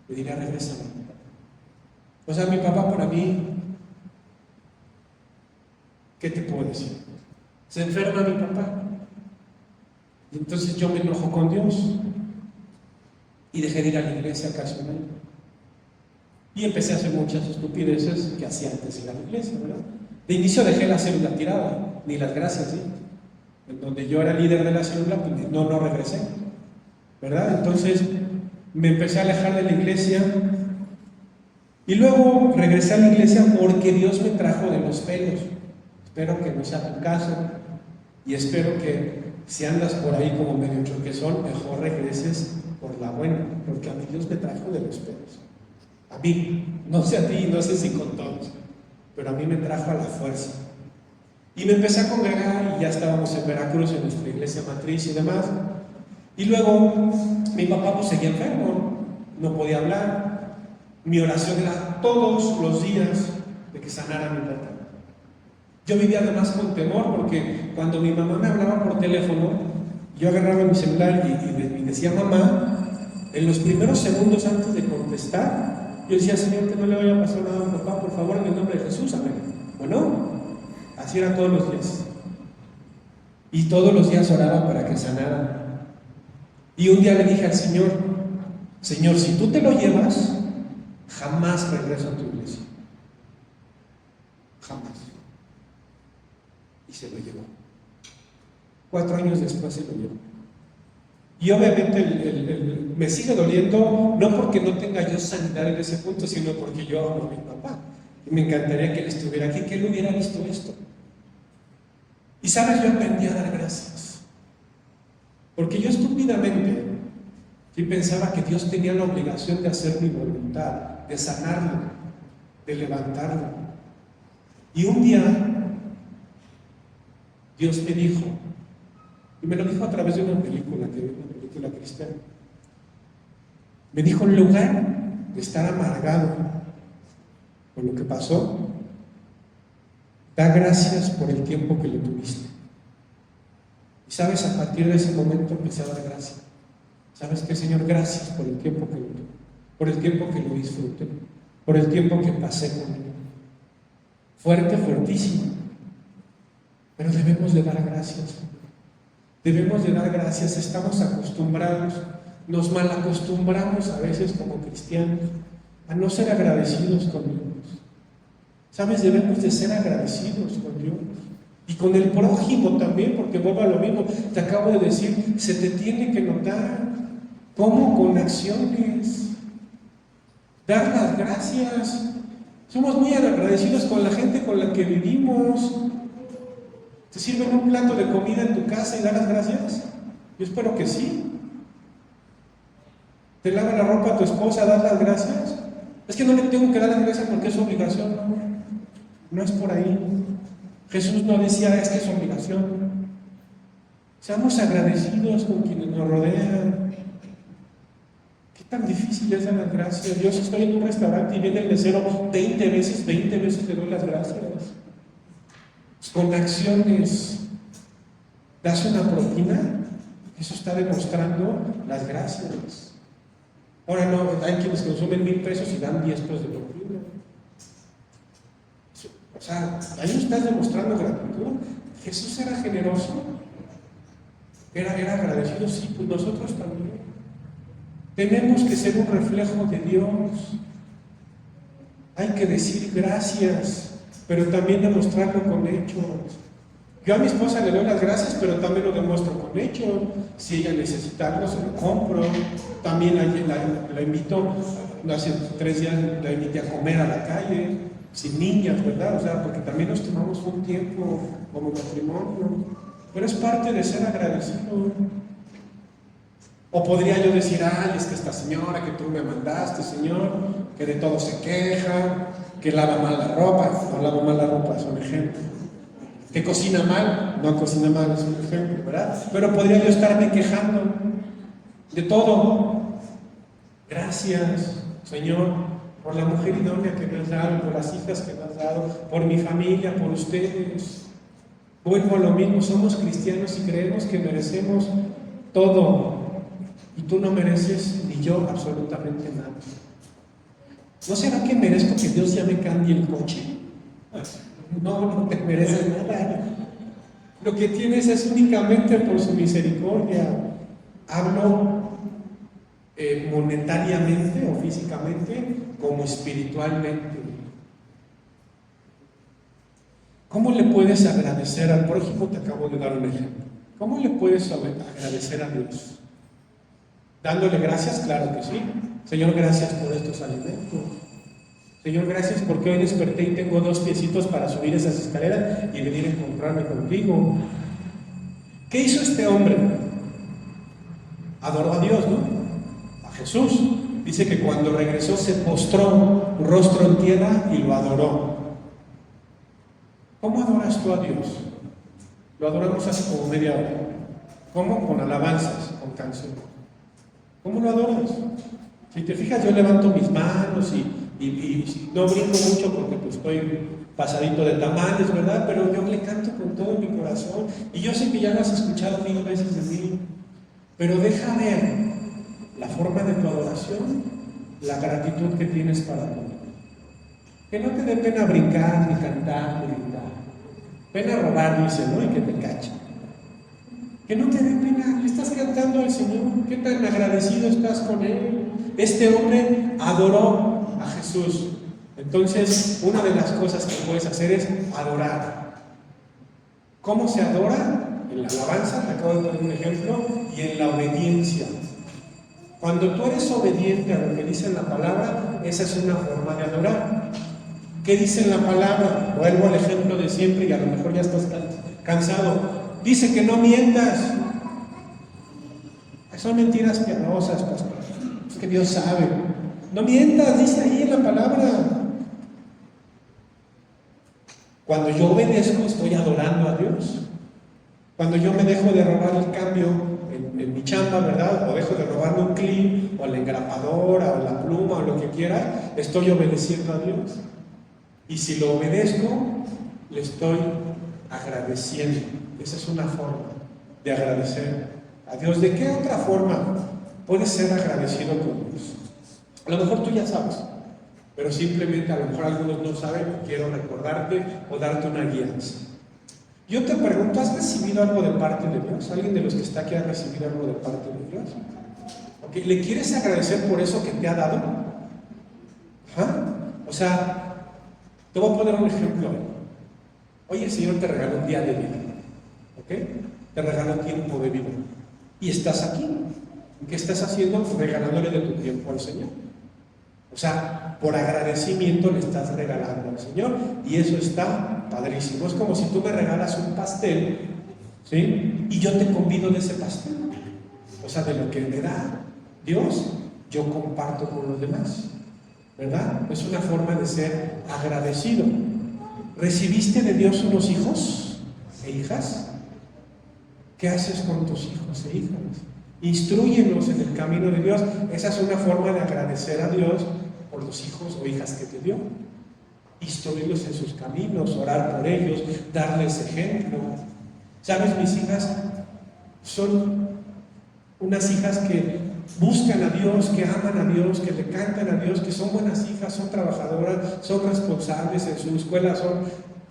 [SPEAKER 2] Le diría: regrésame. O sea, mi papá para mí, ¿qué te puedo decir? Se enferma mi papá. Y entonces yo me enojo con Dios. Y y dejé de ir a la iglesia casi un año. Y empecé a hacer muchas estupideces que hacía antes de ir a la iglesia, ¿verdad? De inicio dejé la célula tirada, ni las gracias, ¿sí? En donde yo era líder de la célula, pues no regresé, ¿verdad? Entonces me empecé a alejar de la iglesia y luego regresé a la iglesia porque Dios me trajo de los pelos. Espero que no sea tu caso y espero que si andas por ahí como medio choquezón, mejor regreses por la buena, porque a mí Dios me trajo de los pelos. A mí, no sé a ti, no sé si con todos, pero a mí me trajo a la fuerza. Y me empecé a congregar y ya estábamos en Veracruz, en nuestra iglesia matriz y demás. Y luego mi papá pues seguía enfermo, no podía hablar. Mi oración era todos los días de que sanara mi papá. Yo vivía además con temor porque cuando mi mamá me hablaba por teléfono, yo agarraba mi celular y decía mamá, en los primeros segundos antes de contestar, yo decía, Señor, que no le vaya a pasar nada a mi papá, por favor, en el nombre de Jesús, amén. Bueno, así era todos los días. Y todos los días oraba para que sanara. Y un día le dije al Señor, Señor, si tú te lo llevas, jamás regreso a tu iglesia. Jamás. Y se lo llevó. 4 años después se lo llevó. Y obviamente me sigue doliendo, no porque no tenga yo sanidad en ese punto, sino porque yo amo a mi papá. Y me encantaría que él estuviera aquí, que él hubiera visto esto. Y sabes, yo aprendí a dar gracias. Porque yo estúpidamente sí pensaba que Dios tenía la obligación de hacer mi voluntad, de sanarlo, de levantarlo. Y un día Dios me dijo, y me lo dijo a través de una película cristiana. Me dijo, en lugar de estar amargado por lo que pasó, da gracias por el tiempo que lo tuviste. Y sabes, a partir de ese momento empecé a dar gracias. ¿Sabes qué, Señor? Gracias por el tiempo que lo tuve, por el tiempo que lo disfruté, por el tiempo que pasé con él. Fuerte, fuertísimo. Pero debemos de dar gracias. Debemos de dar gracias. Estamos acostumbrados, nos malacostumbramos a veces como cristianos a no ser agradecidos con Dios. ¿Sabes? Debemos de ser agradecidos con Dios. Y con el prójimo también, porque vuelvo a lo mismo. Te acabo de decir, se te tiene que notar. ¿Cómo? Con acciones. Dar las gracias. Somos muy agradecidos con la gente con la que vivimos. ¿Te sirven un plato de comida en tu casa y das las gracias? Yo espero que sí. ¿Te lava la ropa a tu esposa, das las gracias? Es que no le tengo que dar las gracias porque es su obligación. No es por ahí. Jesús no decía, es que es obligación. Seamos agradecidos con quienes nos rodean. ¿Qué tan difícil es dar las gracias? Yo si estoy en un restaurante y viene el mesero 20 veces le doy las gracias. Con acciones. Das una propina, eso está demostrando las gracias. Ahora no, hay quienes consumen 1,000 pesos y dan 10 pesos de propina. O sea, ahí no estás demostrando gratitud. Jesús era generoso, era agradecido, sí, pues nosotros también. Tenemos que ser un reflejo de Dios. Hay que decir gracias, pero también demostrarlo con hechos. Yo a mi esposa le doy las gracias, pero también lo demuestro con hechos. Si ella necesita algo, se lo compro. También la invito, hace 3 días la invité a comer a la calle, sin niñas, ¿verdad? O sea, porque también nos tomamos un tiempo como matrimonio. Pero es parte de ser agradecido. O podría yo decir, ay, es que esta señora que tú me mandaste, Señor, que de todo se queja, que lava mal la ropa. No lava mal la ropa, es un ejemplo. Que cocina mal, no cocina mal, es un ejemplo, ¿verdad? Pero podría yo estarme quejando de todo. Gracias, Señor, por la mujer idónea que me has dado, por las hijas que me has dado, por mi familia, por ustedes. Vuelvo a lo mismo, somos cristianos y creemos que merecemos todo. Y tú no mereces, ni yo, absolutamente nada. ¿No será que merezco que Dios ya me cambie el coche? No te mereces nada. Lo que tienes es únicamente por su misericordia. Hablo monetariamente o físicamente como espiritualmente. ¿Cómo le puedes agradecer al prójimo? Te acabo de dar un ejemplo. ¿Cómo le puedes agradecer a Dios? ¿Dándole gracias? Claro que sí. Señor, gracias por estos alimentos. Señor, gracias porque hoy desperté y tengo 2 piecitos para subir esas escaleras y venir a encontrarme contigo. ¿Qué hizo este hombre? Adoró a Dios, ¿no? A Jesús. Dice que cuando regresó se postró rostro en tierra y lo adoró. ¿Cómo adoras tú a Dios? Lo adoramos hace como media hora. ¿Cómo? Con alabanzas, con canciones. ¿Cómo lo adoras? Si te fijas, yo levanto mis manos y no brinco mucho porque pues estoy pasadito de tamales, ¿verdad? Pero yo le canto con todo mi corazón. Y yo sé que ya lo has escuchado 1000 veces de mí. Pero deja ver la forma de tu adoración, la gratitud que tienes para mí. Que no te dé pena brincar, ni cantar, ni gritar. Pena robar, dice, ¿no? Y que te cachen. Que no te dé pena, le estás cantando al Señor. ¿Qué tan agradecido estás con Él? Este hombre adoró a Jesús. Entonces, una de las cosas que puedes hacer es adorar. ¿Cómo se adora? En la alabanza, te acabo de poner un ejemplo, y en la obediencia. Cuando tú eres obediente a lo que dice la palabra, esa es una forma de adorar. ¿Qué dice la palabra? Vuelvo al ejemplo de siempre y a lo mejor ya estás cansado. Dice que no mientas. Son mentiras piadosas, pastor. Es que Dios sabe. No mientas, dice ahí en la palabra. Cuando yo obedezco, estoy adorando a Dios. Cuando yo me dejo de robar el cambio en mi chamba, ¿verdad? O dejo de robarme un clip, o la engrapadora, o la pluma, o lo que quiera, estoy obedeciendo a Dios. Y si lo obedezco, le estoy agradeciendo. Esa es una forma de agradecer a Dios. ¿De qué otra forma puedes ser agradecido con Dios? A lo mejor tú ya sabes, pero simplemente a lo mejor algunos no saben, quiero recordarte o darte una guianza. Yo te pregunto, ¿has recibido algo de parte de Dios? ¿Alguien de los que está aquí ha recibido algo de parte de Dios? ¿Okay? ¿Le quieres agradecer por eso que te ha dado? ¿Ah? O sea, te voy a poner un ejemplo. Oye, el Señor te regaló un día de vida, ¿ok? Te regaló tiempo de vida. Y estás aquí. ¿Qué estás haciendo? Regalándole de tu tiempo al Señor. O sea, por agradecimiento le estás regalando al Señor. Y eso está padrísimo. Es como si tú me regalas un pastel, ¿sí? Y yo te convido de ese pastel. O sea, de lo que me da Dios, yo comparto con los demás. ¿Verdad? Es una forma de ser agradecido. ¿Recibiste de Dios unos hijos e hijas? ¿Qué haces con tus hijos e hijas? Instrúyelos en el camino de Dios. Esa es una forma de agradecer a Dios por los hijos o hijas que te dio. Instruirlos en sus caminos, orar por ellos, darles ejemplo. ¿Sabes? Mis hijas son unas hijas que buscan a Dios, que aman a Dios, que le cantan a Dios, que son buenas hijas, son trabajadoras, son responsables en su escuela,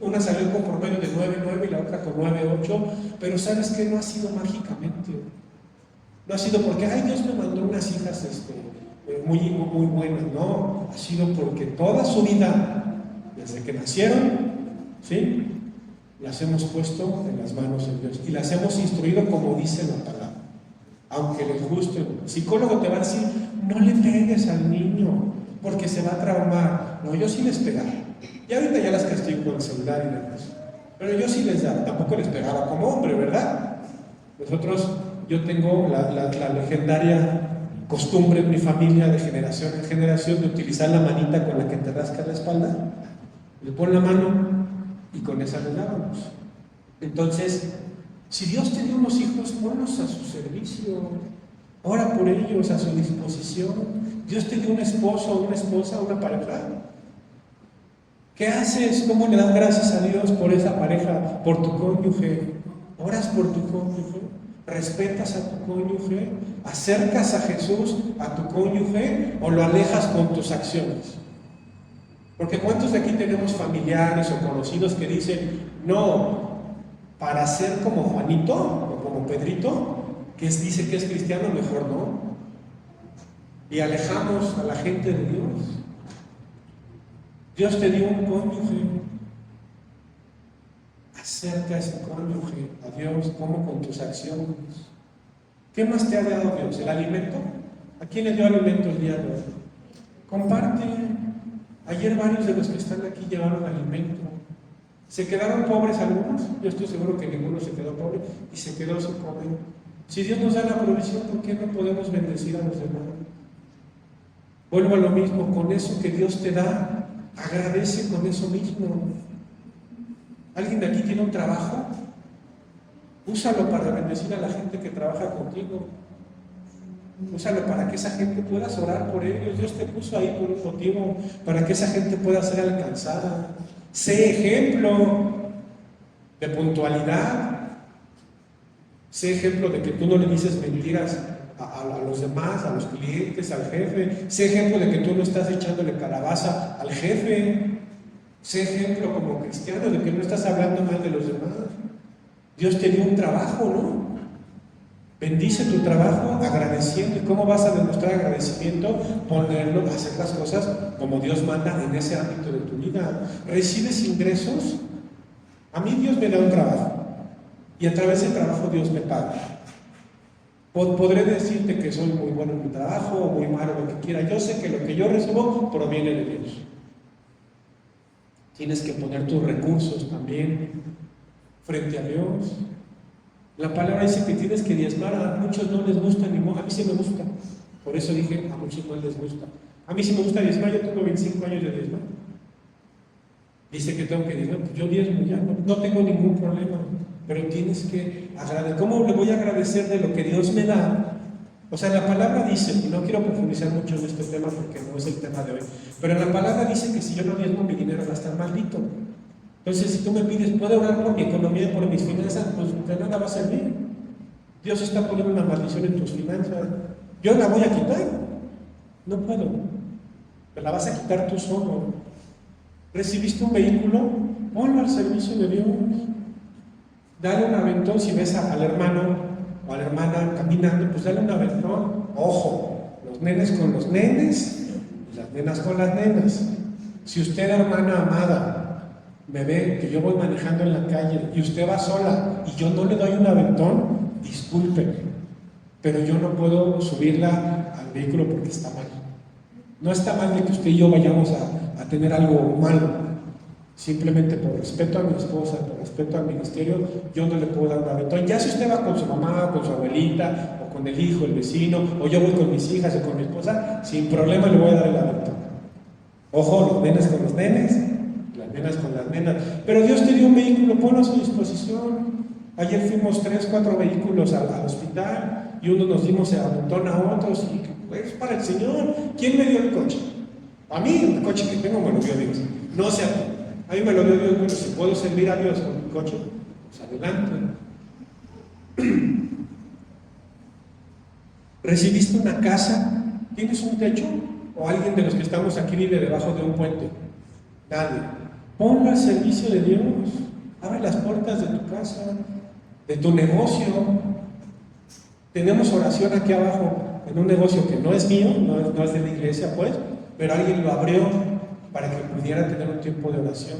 [SPEAKER 2] una salió con promedio de 9.9 y la otra con 9.8, pero ¿sabes qué? No ha sido mágicamente. No ha sido porque, ay, Dios me mandó unas hijas muy, muy buenas. No, ha sido porque toda su vida, desde que nacieron, ¿sí?, las hemos puesto en las manos de Dios y las hemos instruido como dice la palabra. Aunque les guste, el psicólogo te va a decir, no le pegues al niño porque se va a traumar. No, yo sí les pegaba. Y ahorita ya las castigo con el celular y demás. Pero yo sí les daba, tampoco les pegaba como hombre, ¿verdad? Nosotros, yo tengo la legendaria costumbre en mi familia de generación en generación de utilizar la manita con la que te rascas la espalda. Le pones la mano y con esa le dábamos. Entonces, si Dios te dio unos hijos, ponlos a su servicio. Ora por ellos, a su disposición. Dios te dio un esposo, una esposa, una pareja. ¿Qué haces? ¿Cómo le das gracias a Dios por esa pareja, por tu cónyuge? ¿Oras por tu cónyuge? ¿Respetas a tu cónyuge? ¿Acercas a Jesús a tu cónyuge o lo alejas con tus acciones? Porque ¿cuántos de aquí tenemos familiares o conocidos que dicen, no, para ser como Juanito o como Pedrito, que dice que es cristiano, mejor no? y alejamos a la gente de Dios. Dios te dio un cónyuge. Acerca a ese cónyuge, a Dios, como con tus acciones. ¿Qué más te ha dado Dios? ¿El alimento? ¿A quién le dio alimento el día de hoy? Comparte. Ayer varios de los que están aquí llevaron alimento. ¿Se quedaron pobres algunos? Yo estoy seguro que ninguno se quedó pobre y se quedó sin comer. Si Dios nos da la provisión, ¿por qué no podemos bendecir a los demás? Vuelvo a lo mismo, con eso que Dios te da, agradece con eso mismo. ¿Alguien de aquí tiene un trabajo? Úsalo para bendecir a la gente que trabaja contigo. Úsalo para que esa gente pueda orar por ellos. Dios te puso ahí por un motivo, para que esa gente pueda ser alcanzada. Sé ejemplo de puntualidad. Sé ejemplo de que tú no le dices mentiras a los demás, a los clientes, al jefe. Sé ejemplo de que tú no estás echándole calabaza al jefe. Sé ejemplo como cristiano de que no estás hablando mal de los demás. Dios te dio un trabajo, ¿no? Bendice tu trabajo agradeciendo. ¿Y cómo vas a demostrar agradecimiento? Ponerlo, hacer las cosas como Dios manda en ese ámbito de tu vida. ¿Recibes ingresos? A mí Dios me da un trabajo y a través del trabajo Dios me paga. Podré decirte que soy muy bueno en mi trabajo o muy malo, lo que quiera. Yo sé que lo que yo recibo proviene de Dios. Tienes que poner tus recursos también frente a Dios. La palabra dice que tienes que diezmar. A muchos no les gusta ni modo. A mí sí me gusta. Por eso dije, a muchos no les gusta. A mí sí me gusta diezmar. Yo tengo 25 años de diezmar. Dice que tengo que diezmar. Pues yo diezmo ya. No tengo ningún problema. Pero tienes que agradecer. ¿Cómo le voy a agradecer de lo que Dios me da? O sea, la palabra dice, y no quiero profundizar mucho en este tema porque no es el tema de hoy, pero la palabra dice que si yo no diezmo mi dinero va a estar maldito. Entonces, si tú me pides, ¿puedo orar por mi economía y por mis finanzas? Pues de nada va a servir. Dios está poniendo una maldición en tus finanzas. Yo la voy a quitar. No puedo. Pero la vas a quitar tú solo. ¿Recibiste un vehículo? Ponlo al servicio de Dios. Dale un aventón si ves al hermano o a la hermana caminando, pues dale un aventón. Ojo, los nenes con los nenes y las nenas con las nenas. Si usted, hermana amada, me ve que yo voy manejando en la calle y usted va sola y yo no le doy un aventón, discúlpeme, pero yo no puedo subirla al vehículo porque está mal. No está mal de que usted y yo vayamos a tener algo malo. Simplemente por respeto a mi esposa, por respeto al ministerio, yo no le puedo dar un aventón. Ya si usted va con su mamá, con su abuelita, o con el hijo, el vecino, o yo voy con mis hijas o con mi esposa, sin problema le voy a dar el aventón. Ojo, los nenes con los nenes, las nenas con las nenas. Pero Dios te dio un vehículo, ponlo a su disposición. Ayer fuimos 3, 4 vehículos al hospital y uno nos dimos el aventón a otros y pues para el Señor. ¿Quién me dio el coche? A mí el coche que tengo me lo dio Dios. No sé a ti. A mí me lo dio Dios. Bueno, si puedo servir a Dios con mi coche, pues adelante. ¿Recibiste una casa? ¿Tienes un techo? ¿O alguien de los que estamos aquí vive debajo de un puente? Nadie. Ponlo al servicio de Dios. Abre las puertas de tu casa, de tu negocio. Tenemos oración aquí abajo en un negocio que no es mío, no es de la iglesia, pues, pero alguien lo abrió para que pudiera tener un tiempo de oración.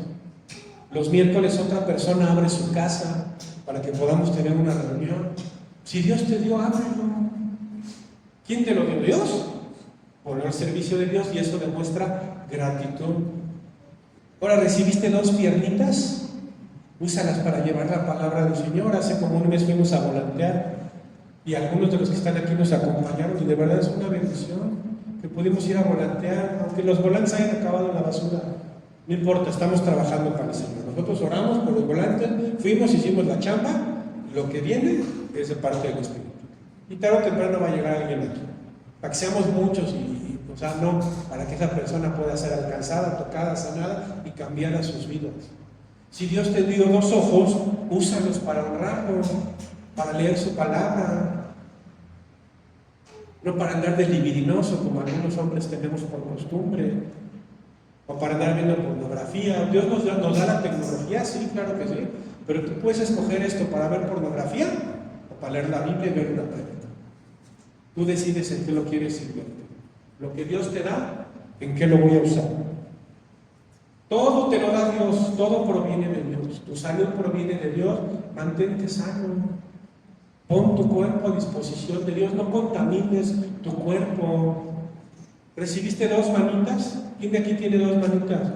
[SPEAKER 2] Los miércoles otra persona abre su casa para que podamos tener una reunión. Si Dios te dio, ábrelo. ¿Quién te lo dio? Dios. Poner al servicio de Dios y eso demuestra gratitud. Ahora, ¿recibiste 2 piernitas? Úsalas para llevar la palabra del Señor. Hace como un mes fuimos a volantear y algunos de los que están aquí nos acompañaron y de verdad es una bendición que pudimos ir a volantear, aunque los volantes hayan acabado en la basura. No importa, estamos trabajando para el Señor. Nosotros oramos por los volantes, fuimos, hicimos la chamba, lo que viene es de parte del Espíritu. Y tarde o temprano va a llegar alguien aquí, para que seamos muchos o sea, no, para que esa persona pueda ser alcanzada, tocada, sanada y cambiada sus vidas. Si Dios te dio 2 ojos, úsalos para honrarlo, para leer su palabra, no para andar de libidinoso como algunos hombres tenemos por costumbre, o para andar viendo pornografía. Dios nos da la tecnología, sí, claro que sí, pero tú puedes escoger esto para ver pornografía o para leer la Biblia y ver una prédica. Tú decides en qué lo quieres invertir. Lo que Dios te da, ¿en qué lo voy a usar? Todo te lo da Dios, todo proviene de Dios. Tu salud proviene de Dios, mantente sano. Pon tu cuerpo a disposición de Dios, no contamines tu cuerpo. ¿Recibiste 2 manitas? ¿Quién de aquí tiene 2 manitas?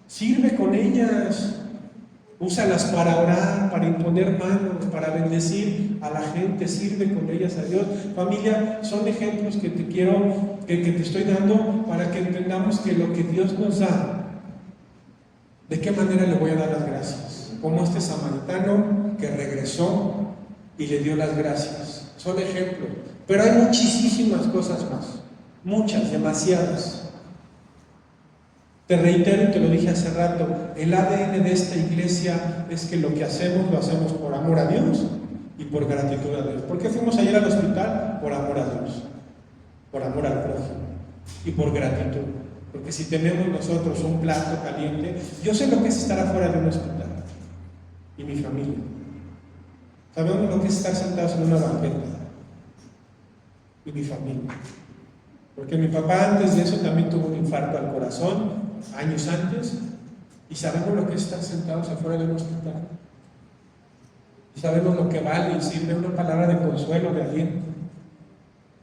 [SPEAKER 2] Sirve con ellas. Úsalas para orar, para imponer manos, para bendecir a la gente. Sirve con ellas a Dios. Familia, son ejemplos que te quiero, que te estoy dando para que entendamos que lo que Dios nos da, ¿de qué manera le voy a dar las gracias? Como este samaritano que regresó y le dio las gracias. Son ejemplos. Pero hay muchísimas cosas más. Muchas, demasiadas. Te reitero y te lo dije hace rato, el ADN de esta iglesia es que lo que hacemos lo hacemos por amor a Dios y por gratitud a Dios. ¿Por qué fuimos ayer al hospital? Por amor a Dios, por amor al prójimo y por gratitud. Porque si tenemos nosotros un plato caliente, yo sé lo que es estar afuera de un hospital y mi familia. Sabemos lo que es estar sentados en una banqueta y mi familia. Porque mi papá antes de eso también tuvo un infarto al corazón, años antes, y sabemos lo que es estar sentados afuera de un hospital. Y sabemos lo que vale y sirve una palabra de consuelo, de aliento.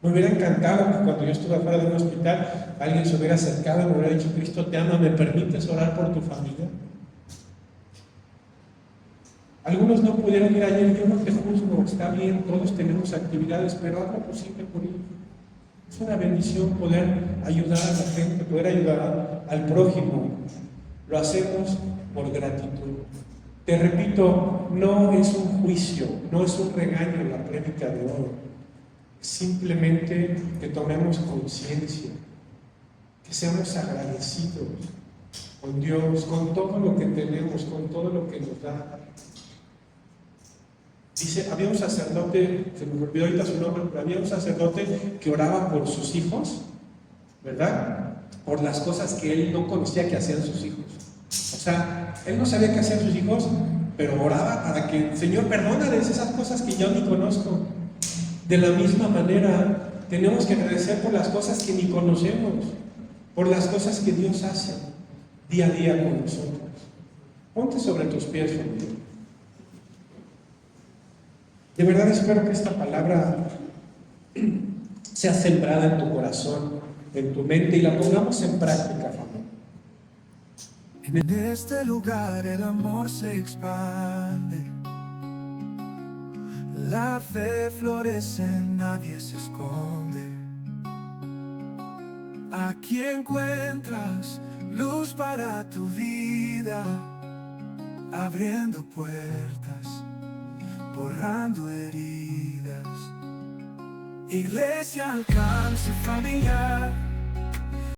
[SPEAKER 2] Me hubiera encantado que cuando yo estuve afuera de un hospital, alguien se hubiera acercado y me hubiera dicho: Cristo te ama, ¿me permites orar por tu familia? Algunos no pudieron ir ayer, yo no te juzgo, está bien, todos tenemos actividades, pero haz lo posible por ellos. Es una bendición poder ayudar a la gente, poder ayudar al prójimo. Lo hacemos por gratitud. Te repito, no es un juicio, no es un regaño la prédica de hoy. Es simplemente que tomemos conciencia, que seamos agradecidos con Dios, con todo lo que tenemos, con todo lo que nos da. Dice, había un sacerdote, se me olvidó ahorita su nombre, pero había un sacerdote que oraba por sus hijos, ¿verdad? Por las cosas que él no conocía que hacían sus hijos. O sea, él no sabía qué hacían sus hijos, pero oraba para que, Señor, perdónales esas cosas que yo ni conozco. De la misma manera, tenemos que agradecer por las cosas que ni conocemos, por las cosas que Dios hace día a día con nosotros. Ponte sobre tus pies, familia. De verdad espero que esta palabra sea sembrada en tu corazón, en tu mente, y la pongamos en práctica, familia.
[SPEAKER 1] En este lugar el amor se expande, la fe florece, nadie se esconde. Aquí encuentras luz para tu vida, abriendo puertas, borrando heridas. Iglesia Alcance Familiar.